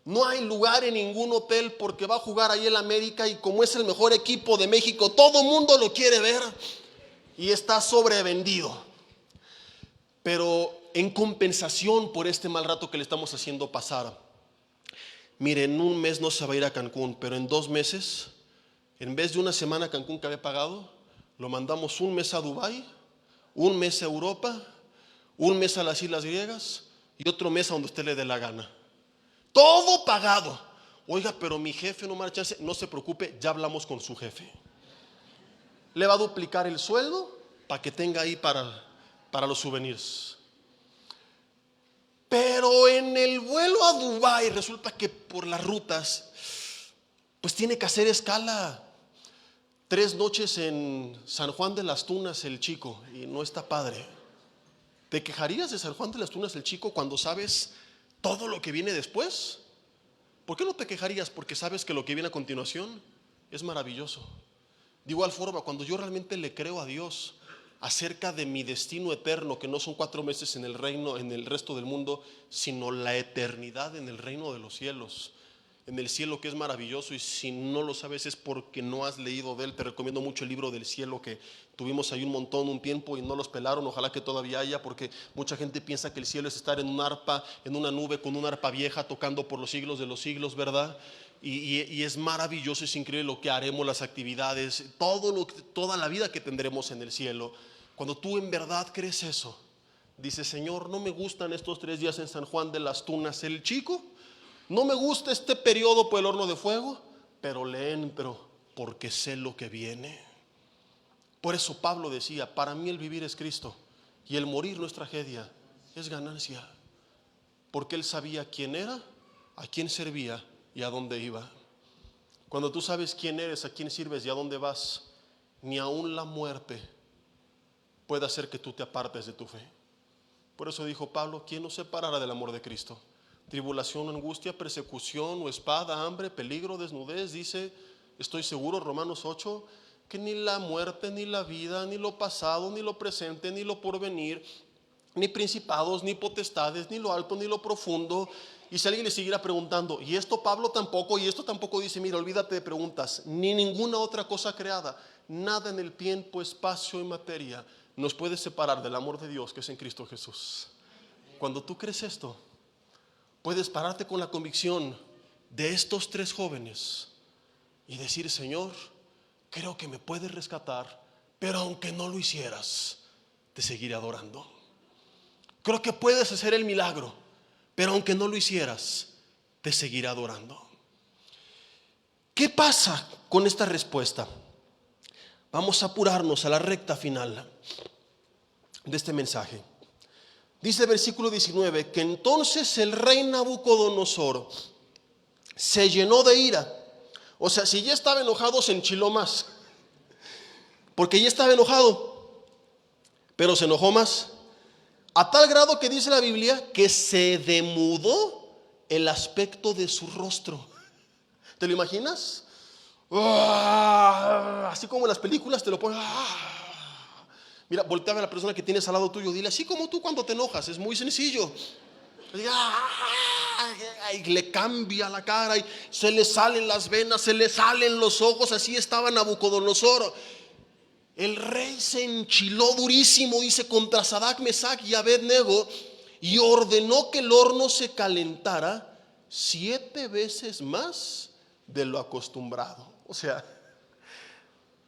no hay lugar en ningún hotel porque va a jugar ahí el América y como es el mejor equipo de México, todo mundo lo quiere ver y está sobrevendido. Pero en compensación por este mal rato que le estamos haciendo pasar, mire, en un mes no se va a ir a Cancún, pero en 2 meses, en vez de una semana a Cancún que había pagado, lo mandamos un mes a Dubái, un mes a Europa, un mes a las Islas Griegas y otro mes a donde usted le dé la gana. Todo pagado. Oiga, pero mi jefe no marcha. No se preocupe, ya hablamos con su jefe. Le va a duplicar el sueldo para que tenga ahí para los souvenirs. Pero en el vuelo a Dubái resulta que por las rutas, pues tiene que hacer escala. 3 noches en San Juan de las Tunas el chico y no está padre. ¿Te quejarías de San Juan de las Tunas el chico cuando sabes todo lo que viene después? ¿Por qué no te quejarías? Porque sabes que lo que viene a continuación es maravilloso. De igual forma, cuando yo realmente le creo a Dios acerca de mi destino eterno, que no son 4 meses en el reino, en el resto del mundo, sino la eternidad en el reino de los cielos, en el cielo que es maravilloso, y si no lo sabes es porque no has leído de él. Te recomiendo mucho el libro del cielo, que tuvimos ahí un tiempo y no los pelaron, ojalá que todavía haya, porque mucha gente piensa que el cielo es estar en un arpa, en una nube con una arpa vieja tocando por los siglos de los siglos, ¿verdad? Y es maravilloso, es increíble lo que haremos, las actividades, toda la vida que tendremos en el cielo. Cuando tú en verdad crees eso, dices, Señor, no me gustan estos 3 días en San Juan de las Tunas el chico, no me gusta este periodo por el horno de fuego, pero le entro porque sé lo que viene. Por eso Pablo decía, para mí el vivir es Cristo y el morir no es tragedia, es ganancia. Porque él sabía quién era, a quién servía y a dónde iba. Cuando tú sabes quién eres, a quién sirves y a dónde vas, ni aún la muerte puede hacer que tú te apartes de tu fe. Por eso dijo Pablo, ¿quién nos separará del amor de Cristo? Tribulación, angustia, persecución o espada, hambre, peligro, desnudez. Dice, estoy seguro, Romanos 8, que ni la muerte, ni la vida, ni lo pasado, ni lo presente, ni lo porvenir, ni principados, ni potestades, ni lo alto, ni lo profundo. Y si alguien le siguiera preguntando, y esto Pablo tampoco, y esto tampoco, dice, mira, olvídate de preguntas, ni ninguna otra cosa creada, nada en el tiempo, espacio y materia nos puede separar del amor de Dios que es en Cristo Jesús. Cuando tú crees esto, puedes pararte con la convicción de estos 3 jóvenes y decir, Señor, creo que me puedes rescatar, pero aunque no lo hicieras, te seguiré adorando. Creo que puedes hacer el milagro, pero aunque no lo hicieras, te seguiré adorando. ¿Qué pasa con esta respuesta? Vamos a apurarnos a la recta final de este mensaje. Dice el versículo 19 que entonces el rey Nabucodonosor se llenó de ira. O sea, si ya estaba enojado, se enchiló más, porque ya estaba enojado, pero se enojó más, a tal grado que dice la Biblia que se demudó el aspecto de su rostro. ¿Te lo imaginas? Así como en las películas te lo ponen. Mira, voltea a ver a la persona que tienes al lado tuyo, dile, así como tú cuando te enojas, es muy sencillo. Y le cambia la cara y se le salen las venas, se le salen los ojos. Así estaba Nabucodonosor. El rey se enchiló durísimo, dice, contra Sadrach, Mesach y Abednego. y ordenó que el horno se calentara 7 veces más de lo acostumbrado. O sea,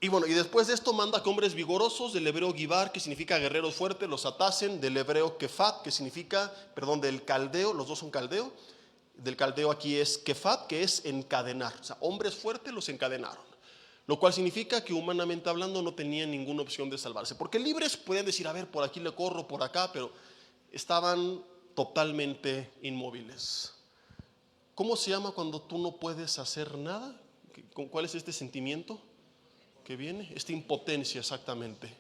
y bueno, y después de esto manda que hombres vigorosos, del hebreo gibar, que significa guerreros fuertes, los atasen, del hebreo kefat, que significa, perdón, del caldeo, los dos son caldeo, del caldeo aquí es kefat, que es encadenar. O sea, hombres fuertes los encadenaron, lo cual significa que humanamente hablando no tenían ninguna opción de salvarse, porque libres podían decir, a ver, por aquí le corro, por acá, pero estaban totalmente inmóviles. ¿Cómo se llama cuando tú no puedes hacer nada? ¿Cuál es este sentimiento que viene? Esta impotencia, exactamente.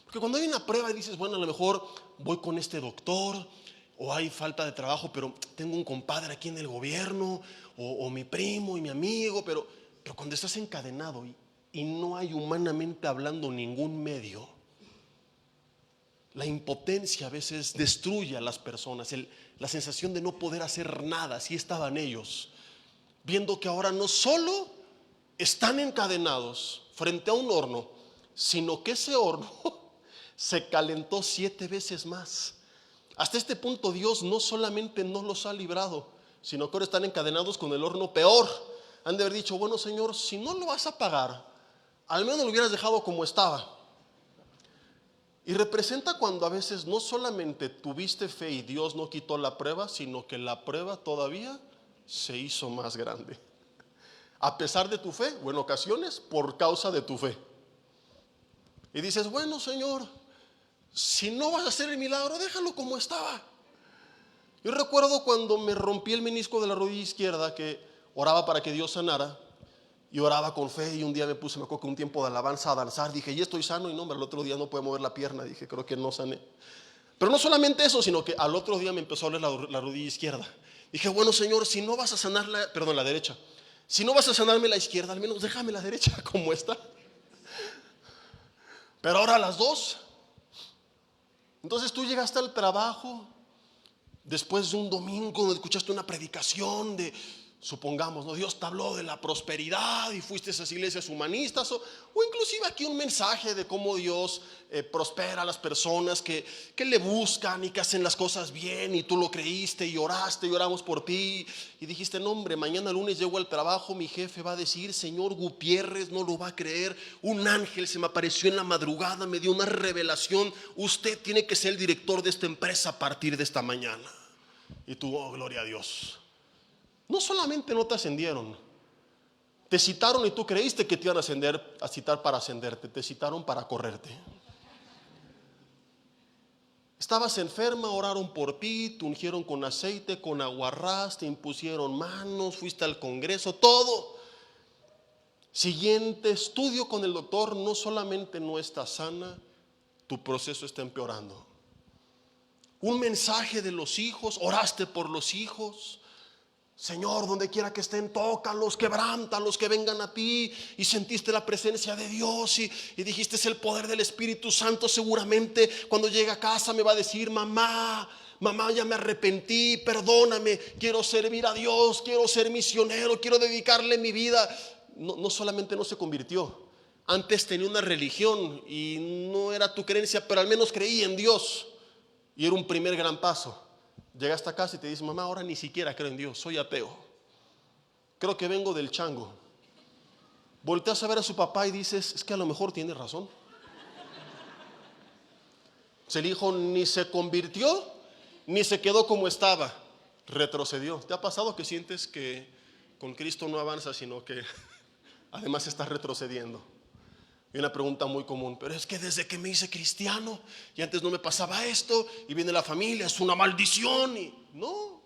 Porque cuando hay una prueba y dices, bueno, a lo mejor voy con este doctor, o hay falta de trabajo, pero tengo un compadre aquí en el gobierno, o mi primo y mi amigo, pero cuando estás encadenado y no hay humanamente hablando ningún medio, la impotencia a veces destruye a las personas, la sensación de no poder hacer nada. Así estaban ellos, viendo que ahora no solo están encadenados frente a un horno, sino que ese horno se calentó 7 veces más. Hasta este punto Dios no solamente no los ha librado, sino que ahora están encadenados con el horno peor. Han de haber dicho, bueno, Señor, si no lo vas a pagar, al menos lo hubieras dejado como estaba. Y representa cuando a veces no solamente tuviste fe y Dios no quitó la prueba, sino que la prueba todavía se hizo más grande. A pesar de tu fe, o en ocasiones por causa de tu fe. Y dices, bueno, Señor, si no vas a hacer el milagro, déjalo como estaba. Yo recuerdo cuando me rompí el menisco de la rodilla izquierda, que oraba para que Dios sanara, y oraba con fe, y un día me acuerdo que un tiempo de alabanza a danzar, dije, ya estoy sano, y no, el otro día no puedo mover la pierna, dije, creo que no sané. Pero no solamente eso, sino que al otro día me empezó a doler la rodilla izquierda. Dije, bueno, Señor, si no vas a sanar la derecha, si no vas a sanarme la izquierda, al menos déjame la derecha como está. Pero ahora las dos. Entonces tú llegaste al trabajo después de un domingo donde escuchaste una predicación de, supongamos, ¿no? Dios te habló de la prosperidad y fuiste a esas iglesias humanistas, o inclusive aquí un mensaje de cómo Dios prospera a las personas que le buscan y que hacen las cosas bien, y tú lo creíste y oraste y oramos por ti y dijiste, no hombre, mañana lunes llego al trabajo, mi jefe va a decir, señor Gutiérrez, no lo va a creer, un ángel se me apareció en la madrugada, me dio una revelación, usted tiene que ser el director de esta empresa a partir de esta mañana. Y tú, oh, gloria a Dios. No solamente no te ascendieron, te citaron y tú creíste que te iban a citar para ascenderte, te citaron para correrte. Estabas enferma, oraron por ti, te ungieron con aceite, con aguarrás, te impusieron manos, fuiste al congreso, todo. Siguiente estudio con el doctor, no solamente no estás sana, tu proceso está empeorando. Un mensaje de los hijos, oraste por los hijos. Señor, donde quiera que estén, tócalos, quebrántalos, que vengan a ti. Y sentiste la presencia de Dios y dijiste, es el poder del Espíritu Santo. Seguramente cuando llegue a casa me va a decir, mamá, ya me arrepentí, perdóname, quiero servir a Dios, quiero ser misionero, quiero dedicarle mi vida. No solamente no se convirtió, antes tenía una religión y no era tu creencia, pero al menos creía en Dios, y era un primer gran paso. Llegas a casa y te dice, mamá, ahora ni siquiera creo en Dios, soy ateo, creo que vengo del chango. Volteas a ver a su papá y dices, es que a lo mejor tiene razón. El hijo ni se convirtió, ni se quedó como estaba, retrocedió. ¿Te ha pasado que sientes que con Cristo no avanzas, sino que además estás retrocediendo? Y una pregunta muy común, pero es que desde que me hice cristiano y antes no me pasaba esto, y viene la familia, es una maldición. Y no,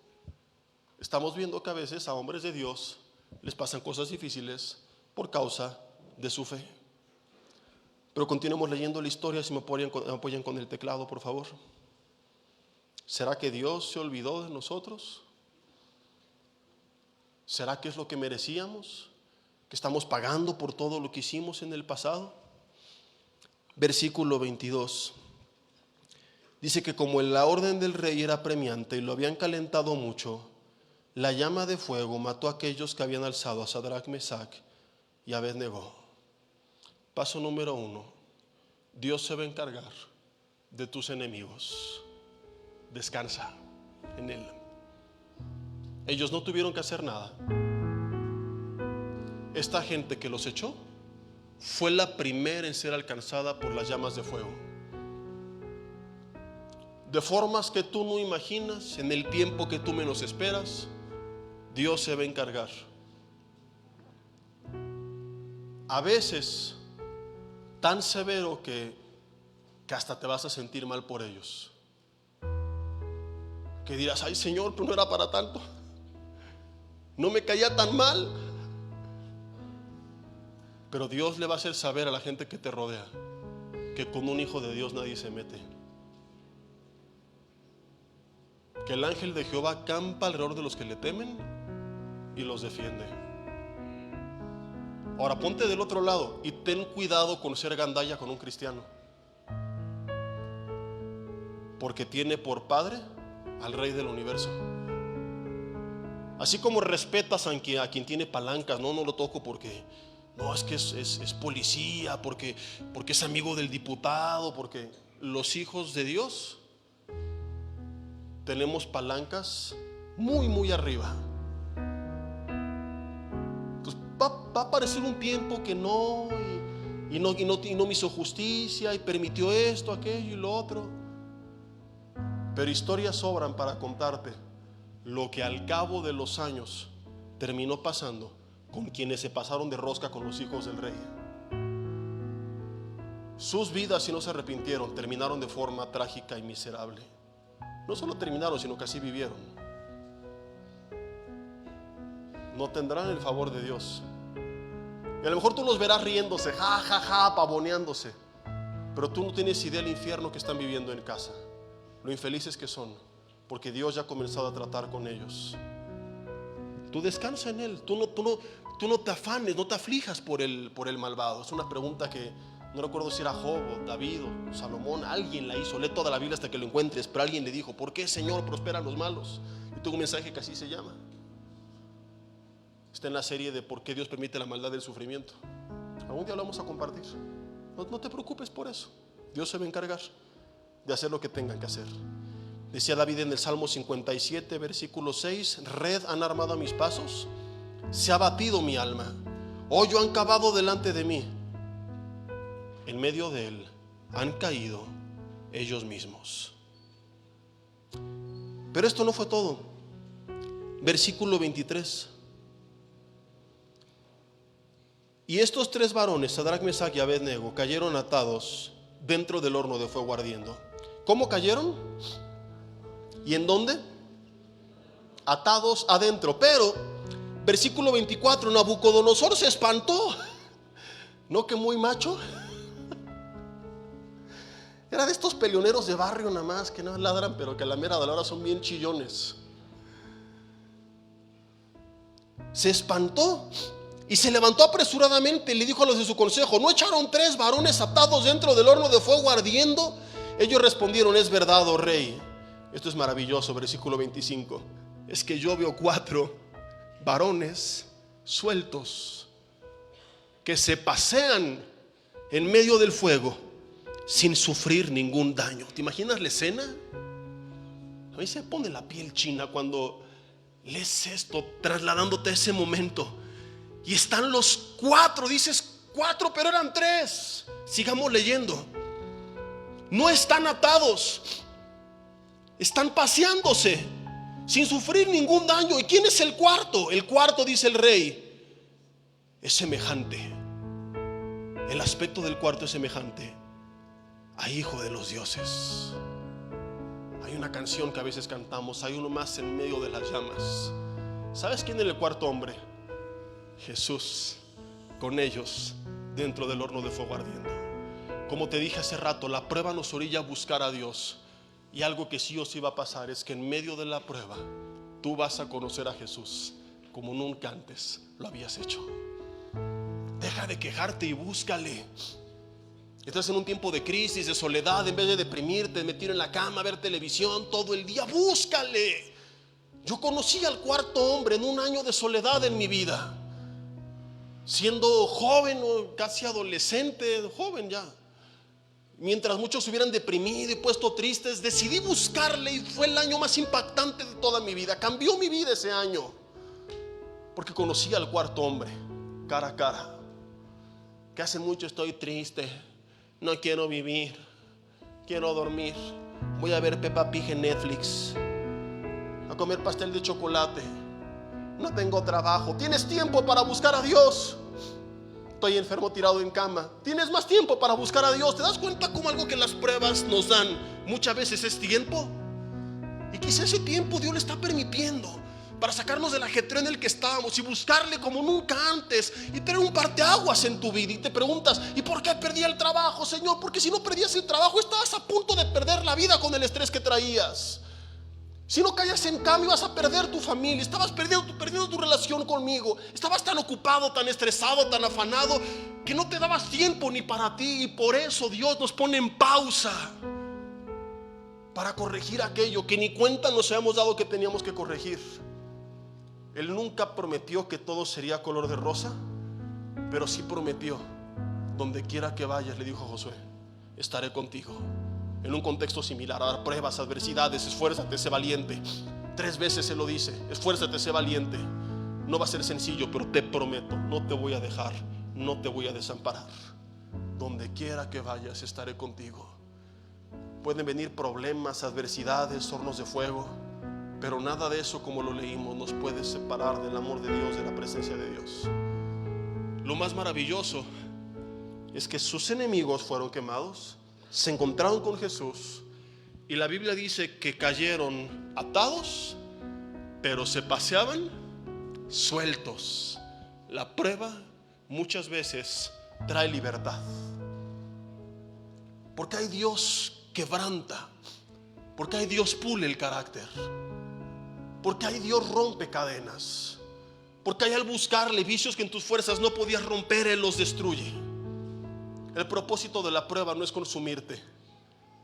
estamos viendo que a veces a hombres de Dios les pasan cosas difíciles por causa de su fe. Pero continuemos leyendo la historia. Si me apoyan con el teclado, por favor. ¿Será que Dios se olvidó de nosotros? ¿Será que es lo que merecíamos? ¿Que estamos pagando por todo lo que hicimos en el pasado? Versículo 22. Dice que como la orden del rey era apremiante y lo habían calentado mucho, la llama de fuego mató a aquellos que habían alzado a Sadrach, Mesach y Abednego. Paso número 1. Dios se va a encargar de tus enemigos. Descansa. en él. Ellos no tuvieron que hacer nada. Esta gente que los echó fue la primera en ser alcanzada por las llamas de fuego, de formas que tú no imaginas. En el tiempo que tú menos esperas, Dios se va a encargar. A veces tan severo que hasta te vas a sentir mal por ellos, que dirás: ay Señor, tú no era para tanto, no me caía tan mal. Pero Dios le va a hacer saber a la gente que te rodea que con un hijo de Dios nadie se mete, que el ángel de Jehová acampa alrededor de los que le temen y los defiende. Ahora ponte del otro lado y ten cuidado con ser gandalla con un cristiano, porque tiene por padre al Rey del universo. Así como respetas a quien tiene palancas, no lo toco porque no, es que es policía, porque es amigo del diputado, porque los hijos de Dios tenemos palancas muy, muy arriba. Entonces va a aparecer un tiempo que no me hizo justicia y permitió esto, aquello y lo otro. Pero historias sobran para contarte lo que al cabo de los años terminó pasando con quienes se pasaron de rosca con los hijos del rey. Sus vidas, si no se arrepintieron, terminaron de forma trágica y miserable. No solo terminaron, sino que así vivieron. No tendrán el favor de Dios. Y a lo mejor tú los verás riéndose, pavoneándose, pero tú no tienes idea del infierno que están viviendo en casa, lo infelices que son, porque Dios ya ha comenzado a tratar con ellos. Tú descansa en Él. Tú no te afanes, no te aflijas por el malvado. Es una pregunta que no recuerdo si era Job o David o Salomón. Alguien la hizo. Lee toda la Biblia hasta que lo encuentres. Pero alguien le dijo: ¿por qué, Señor, prosperan los malos? Yo tengo un mensaje que así se llama. Está en la serie de por qué Dios permite la maldad del sufrimiento. Algún día lo vamos a compartir. No te preocupes por eso. Dios se va a encargar de hacer lo que tengan que hacer. Decía David en el Salmo 57, versículo 6: red han armado a mis pasos, se ha batido mi alma, hoyo han cavado delante de mí, en medio de él han caído ellos mismos. Pero esto no fue todo. Versículo 23: y estos tres varones, Sadrach, Mesach y Abednego, cayeron atados dentro del horno de fuego ardiendo. ¿Cómo cayeron? ¿Y en dónde? Atados adentro. Pero, versículo 24, Nabucodonosor se espantó. ¿No que muy macho? Era de estos peleoneros de barrio nada más, que no ladran, pero que a la mera de la hora son bien chillones. Se espantó y se levantó apresuradamente y le dijo a los de su consejo: ¿no echaron tres varones atados dentro del horno de fuego ardiendo? Ellos respondieron: es verdad, oh rey. Esto es maravilloso, versículo 25. Es que yo veo cuatro varones sueltos que se pasean en medio del fuego sin sufrir ningún daño. ¿Te imaginas la escena? A mí se pone la piel china cuando lees esto, trasladándote a ese momento. Y están los cuatro, dices cuatro, pero eran tres. Sigamos leyendo. No están atados, están paseándose sin sufrir ningún daño. ¿Y quién es el cuarto? El cuarto, dice el rey, es semejante. El aspecto del cuarto es semejante a hijo de los dioses. Hay una canción que a veces cantamos: hay uno más en medio de las llamas. ¿Sabes quién era el cuarto hombre? Jesús, con ellos dentro del horno de fuego ardiendo. Como te dije hace rato, la prueba nos orilla a buscar a Dios. Y algo que sí o sí va a pasar es que en medio de la prueba tú vas a conocer a Jesús como nunca antes lo habías hecho. Deja de quejarte y búscale. Estás en un tiempo de crisis, de soledad. En vez de deprimirte, metido en la cama, ver televisión todo el día, búscale. Yo conocí al cuarto hombre en un año de soledad en mi vida, siendo joven o casi adolescente, joven ya. mientras muchos se hubieran deprimido y puesto tristes, decidí buscarle y fue el año más impactante de toda mi vida. Cambió mi vida ese año, porque conocí al cuarto hombre, cara a cara. Que hace mucho estoy triste, no quiero vivir, quiero dormir, voy a ver Peppa Pig en Netflix, a comer pastel de chocolate, no tengo trabajo. ¿Tienes tiempo para buscar a Dios? Estoy enfermo tirado en cama. ¿Tienes más tiempo para buscar a Dios? ¿Te das cuenta cómo algo que las pruebas nos dan muchas veces es tiempo? Y quizá ese tiempo Dios le está permitiendo para sacarnos del ajetreo en el que estábamos y buscarle como nunca antes y tener un parteaguas en tu vida. Y te preguntas, ¿y por qué perdí el trabajo, Señor? Porque si no perdías el trabajo, estabas a punto de perder la vida con el estrés que traías. Si no caías en cambio, ibas a perder tu familia. Estabas perdiendo tu relación conmigo. Estabas tan ocupado, tan estresado, tan afanado, que no te dabas tiempo ni para ti. Y por eso Dios nos pone en pausa para corregir aquello que ni cuenta nos habíamos dado que teníamos que corregir. Él nunca prometió que todo sería color de rosa, pero sí prometió: donde quiera que vayas, le dijo a Josué, estaré contigo. En un contexto similar, a dar pruebas, adversidades, esfuérzate, sé valiente. 3 veces se lo dice: esfuérzate, sé valiente. No va a ser sencillo, pero te prometo, no te voy a dejar, no te voy a desamparar. Donde quiera que vayas, estaré contigo. Pueden venir problemas, adversidades, hornos de fuego, pero nada de eso, como lo leímos, nos puede separar del amor de Dios, de la presencia de Dios. Lo más maravilloso es que sus enemigos fueron quemados, se encontraron con Jesús, y la Biblia dice que cayeron atados, pero se paseaban sueltos. La prueba muchas veces trae libertad, porque hay Dios quebranta, porque hay Dios pule el carácter, porque hay Dios rompe cadenas, porque hay al buscarle vicios que en tus fuerzas no podías romper, Él los destruye. El propósito de la prueba no es consumirte,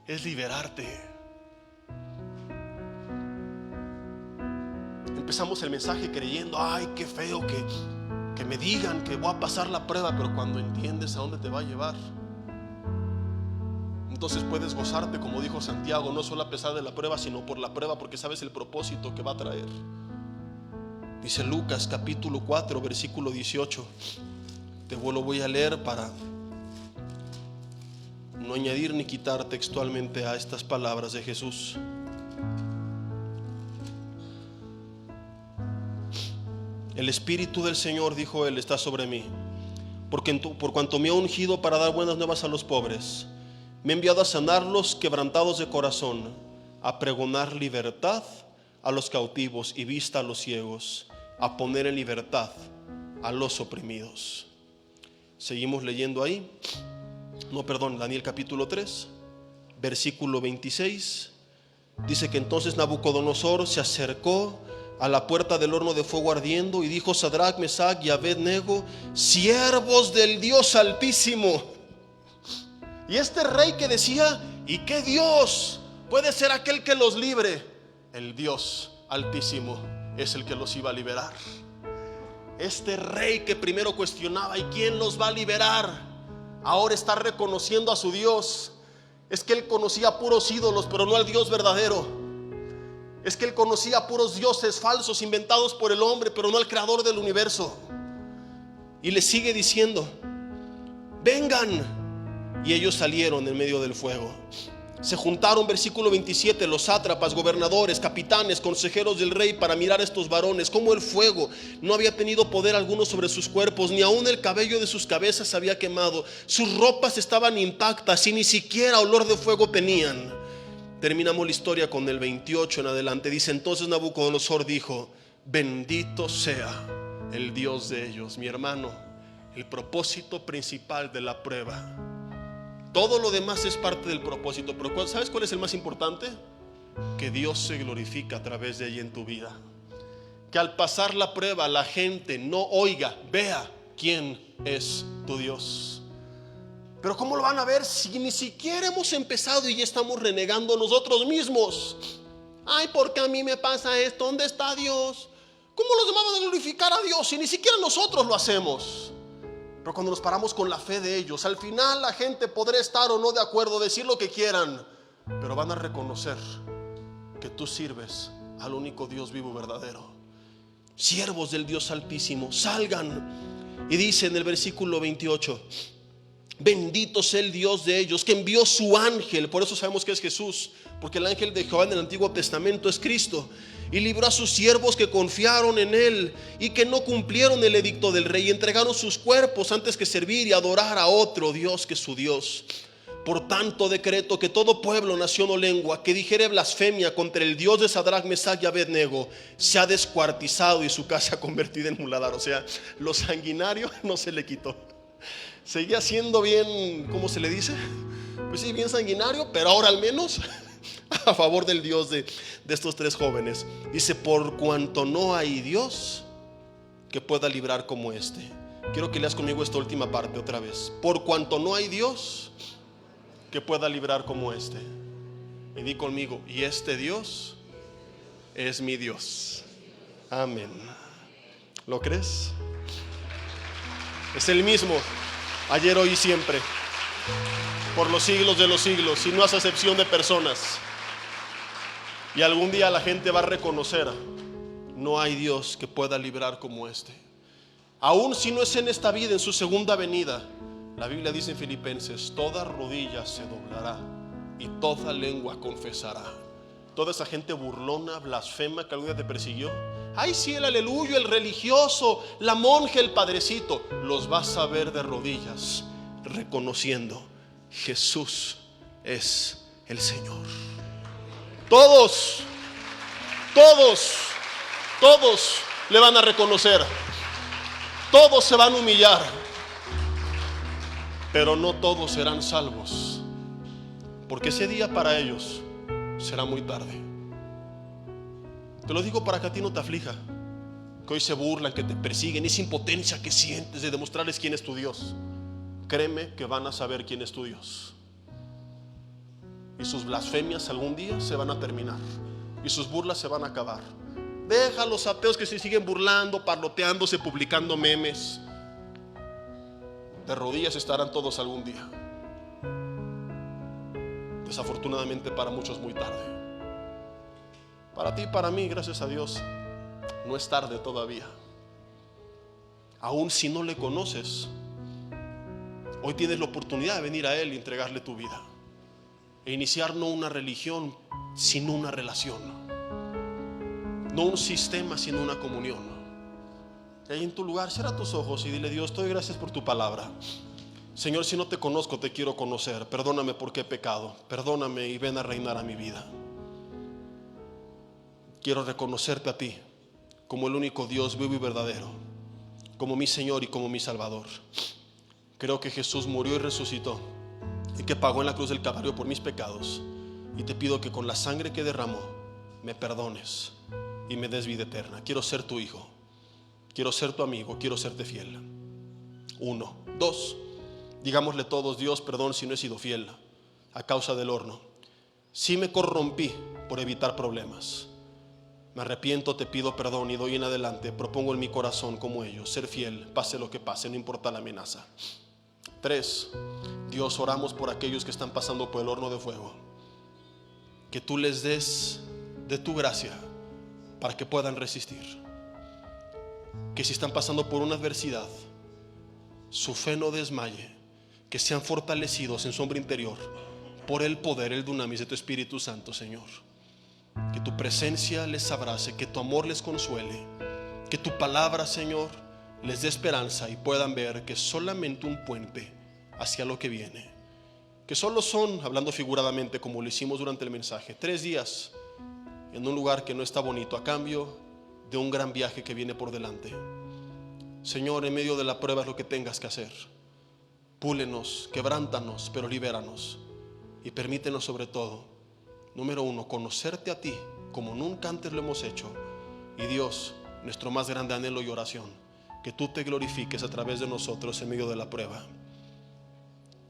es liberarte. Empezamos el mensaje creyendo: ay, qué feo que me digan que voy a pasar la prueba, pero cuando entiendes a dónde te va a llevar, entonces puedes gozarte, como dijo Santiago, no solo a pesar de la prueba, sino por la prueba, porque sabes el propósito que va a traer. Dice Lucas capítulo 4 versículo 18. Te lo voy a leer para no añadir ni quitar textualmente a estas palabras de Jesús. El Espíritu del Señor, dijo Él, está sobre mí, por cuanto me ha ungido para dar buenas nuevas a los pobres. Me ha enviado a sanar los quebrantados de corazón, a pregonar libertad a los cautivos y vista a los ciegos, a poner en libertad a los oprimidos. Seguimos leyendo ahí. Daniel capítulo 3, versículo 26. Dice que entonces Nabucodonosor se acercó a la puerta del horno de fuego ardiendo y dijo: Sadrach, Mesach y Abed-nego, siervos del Dios Altísimo. Y este rey que decía: ¿y qué Dios puede ser aquel que los libre? El Dios Altísimo es el que los iba a liberar. Este rey que primero cuestionaba: ¿y quién los va a liberar?, ahora está reconociendo a su Dios. Es que él conocía puros ídolos, pero no al Dios verdadero. Es que él conocía puros dioses falsos inventados por el hombre, pero no al creador del universo. Y le sigue diciendo: vengan. Y ellos salieron en medio del fuego. Se juntaron, versículo 27, los sátrapas, gobernadores, capitanes, consejeros del rey para mirar a estos varones, como el fuego no había tenido poder alguno sobre sus cuerpos, ni aun el cabello de sus cabezas se había quemado. Sus ropas estaban intactas y ni siquiera olor de fuego tenían. Terminamos la historia con el 28 en adelante. Dice: entonces Nabucodonosor dijo: bendito sea el Dios de ellos. Mi hermano, el propósito principal de la prueba, todo lo demás es parte del propósito, pero ¿sabes cuál es el más importante? Que Dios se glorifica a través de ella en tu vida. Que al pasar la prueba la gente no oiga, vea quién es tu Dios. Pero ¿cómo lo van a ver si ni siquiera hemos empezado y ya estamos renegando nosotros mismos? Ay, ¿por qué a mí me pasa esto? ¿Dónde está Dios? ¿Cómo los demás van a glorificar a Dios si ni siquiera nosotros lo hacemos? Pero cuando nos paramos con la fe de ellos, al final la gente podrá estar o no de acuerdo, decir lo que quieran, pero van a reconocer que tú sirves al único Dios vivo y verdadero. Siervos del Dios Altísimo, salgan. Y dice en el versículo 28: bendito sea el Dios de ellos, que envió su ángel. Por eso sabemos que es Jesús, porque el ángel de Jehová en el Antiguo Testamento es Cristo. Y libró a sus siervos que confiaron en él y que no cumplieron el edicto del rey, y entregaron sus cuerpos antes que servir y adorar a otro Dios que su Dios. Por tanto decreto que todo pueblo, nación o lengua que dijere blasfemia contra el Dios de Sadrach, Mesach y Abednego sea descuartizado y su casa convertida en muladar. O sea, lo sanguinario no se le quitó. Seguía siendo bien, ¿cómo se le dice? Pues sí, bien sanguinario, pero ahora al menos a favor del Dios de estos tres jóvenes. Dice: por cuanto no hay Dios que pueda librar como este. Quiero que leas conmigo esta última parte otra vez. Por cuanto no hay Dios que pueda librar como este. Y di conmigo: y este Dios es mi Dios. Amén. ¿Lo crees? Es el mismo ayer, hoy y siempre, por los siglos de los siglos, y no hace excepción de personas. Y algún día la gente va a reconocer: no hay Dios que pueda librar como este. Aún si no es en esta vida, en su segunda venida, la Biblia dice en Filipenses: toda rodilla se doblará y toda lengua confesará. Toda esa gente burlona, blasfema, que algún día te persiguió, ay sí, el aleluya, el religioso, la monja, el padrecito, los vas a ver de rodillas reconociendo: Jesús es el Señor. Todos le van a reconocer. Todos se van a humillar, pero no todos serán salvos, porque ese día para ellos será muy tarde. Te lo digo para que a ti no te aflija, que hoy se burlan, que te persiguen, esa impotencia que sientes de demostrarles quién es tu Dios. Créeme que van a saber quién es tu Dios, y sus blasfemias algún día se van a terminar, y sus burlas se van a acabar. Deja a los ateos que se siguen burlando, parloteándose, publicando memes. De rodillas estarán todos algún día. Desafortunadamente para muchos muy tarde. Para ti y para mí, gracias a Dios, no es tarde todavía. Aún si no le conoces, hoy tienes la oportunidad de venir a Él y entregarle tu vida, e iniciar no una religión, sino una relación. No un sistema, sino una comunión. Y ahí en tu lugar, cierra tus ojos y dile: Dios, te doy gracias por tu palabra. Señor, si no te conozco, te quiero conocer. Perdóname porque he pecado. Perdóname y ven a reinar a mi vida. Quiero reconocerte a ti como el único Dios vivo y verdadero, como mi Señor y como mi Salvador. Creo que Jesús murió y resucitó, y que pagó en la cruz del Calvario por mis pecados. Y te pido que con la sangre que derramó me perdones y me des vida eterna. Quiero ser tu hijo, quiero ser tu amigo, quiero serte fiel. 1, 2, digámosle todos: Dios, perdón si no he sido fiel a causa del horno. Si me corrompí por evitar problemas, me arrepiento, te pido perdón y doy en adelante, propongo en mi corazón como ellos, ser fiel, pase lo que pase, no importa la amenaza. 3, Dios, oramos por aquellos que están pasando por el horno de fuego, que tú les des de tu gracia para que puedan resistir. Que si están pasando por una adversidad, su fe no desmaye, que sean fortalecidos en su hombre interior por el poder, el dunamis de tu Espíritu Santo, Señor. Que tu presencia les abrace, que tu amor les consuele, que tu palabra, Señor, les dé esperanza y puedan ver que solamente un puente hacia lo que viene, que solo son, hablando figuradamente como lo hicimos durante el mensaje, 3 días en un lugar que no está bonito, a cambio de un gran viaje que viene por delante. Señor, en medio de la prueba es lo que tengas que hacer. Púlenos, quebrántanos, pero libéranos, y permítenos sobre todo, número 1, conocerte a ti como nunca antes lo hemos hecho. Y Dios, nuestro más grande anhelo y oración, que tú te glorifiques a través de nosotros en medio de la prueba.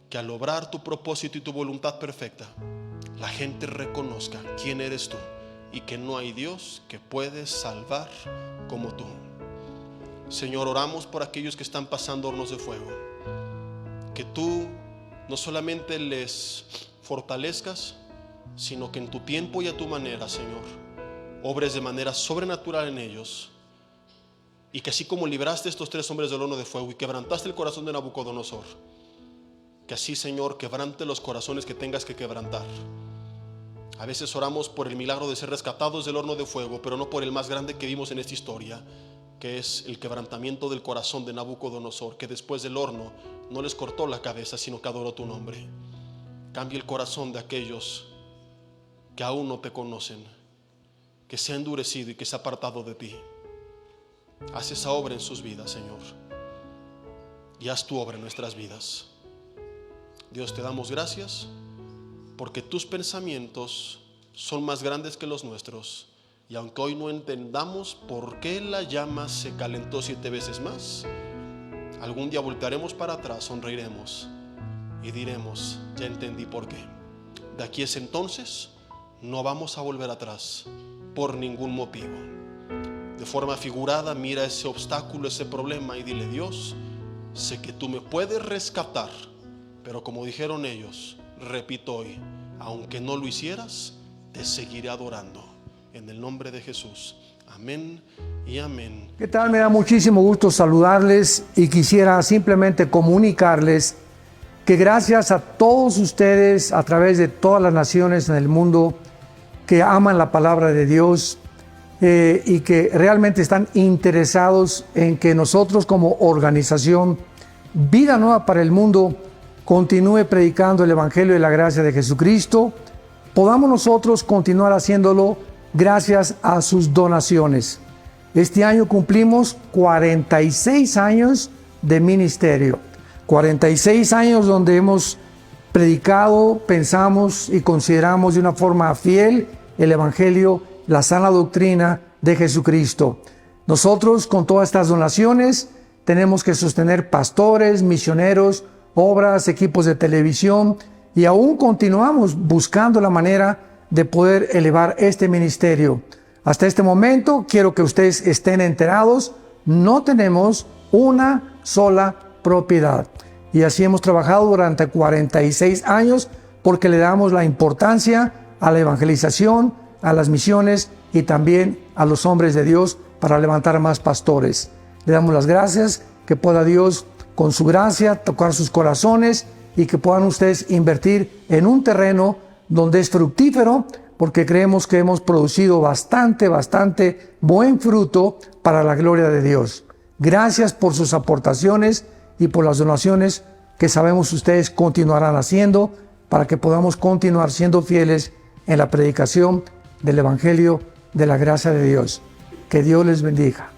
Que al obrar tu propósito y tu voluntad perfecta, la gente reconozca quién eres tú y que no hay Dios que puede salvar como tú. Señor, oramos por aquellos que están pasando hornos de fuego. que tú no solamente les fortalezcas, sino que en tu tiempo y a tu manera, Señor, obres de manera sobrenatural en ellos, y que así como libraste a estos 3 hombres del horno de fuego y quebrantaste el corazón de Nabucodonosor, que así, Señor, quebrante los corazones que tengas que quebrantar. A veces oramos por el milagro de ser rescatados del horno de fuego, pero no por el más grande que vimos en esta historia, que es el quebrantamiento del corazón de Nabucodonosor, que después del horno no les cortó la cabeza, sino que adoró tu nombre. Cambia el corazón de aquellos que aún no te conocen, que se ha endurecido y que se ha apartado de ti. Haz esa obra en sus vidas, Señor, y haz tu obra en nuestras vidas. Dios, te damos gracias porque tus pensamientos son más grandes que los nuestros, y aunque hoy no entendamos por qué la llama se calentó 7 veces más, algún día voltearemos para atrás, sonreiremos y diremos: ya entendí por qué. De aquí es entonces no vamos a volver atrás por ningún motivo. De forma figurada, mira ese obstáculo, ese problema, y dile: Dios, sé que tú me puedes rescatar, pero como dijeron ellos, repito hoy, aunque no lo hicieras, te seguiré adorando. En el nombre de Jesús. Amén y amén. ¿Qué tal? Me da muchísimo gusto saludarles y quisiera simplemente comunicarles que gracias a todos ustedes a través de todas las naciones en el mundo que aman la palabra de Dios y que realmente están interesados en que nosotros como organización Vida Nueva para el Mundo continúe predicando el Evangelio de la gracia de Jesucristo, podamos nosotros continuar haciéndolo gracias a sus donaciones. Este año cumplimos 46 años de ministerio, 46 años donde hemos predicado, pensamos y consideramos de una forma fiel el Evangelio, la sana doctrina de Jesucristo. Nosotros con todas estas donaciones tenemos que sostener pastores, misioneros, obras, equipos de televisión, y aún continuamos buscando la manera de poder elevar este ministerio. Hasta este momento, quiero que ustedes estén enterados, no tenemos una sola propiedad. Y así hemos trabajado durante 46 años porque le damos la importancia a la evangelización, a las misiones y también a los hombres de Dios para levantar más pastores. Le damos las gracias, que pueda Dios con su gracia tocar sus corazones y que puedan ustedes invertir en un terreno donde es fructífero, porque creemos que hemos producido bastante buen fruto para la gloria de Dios. Gracias por sus aportaciones y por las donaciones que sabemos ustedes continuarán haciendo para que podamos continuar siendo fieles en la predicación del Evangelio de la gracia de Dios. Que Dios les bendiga.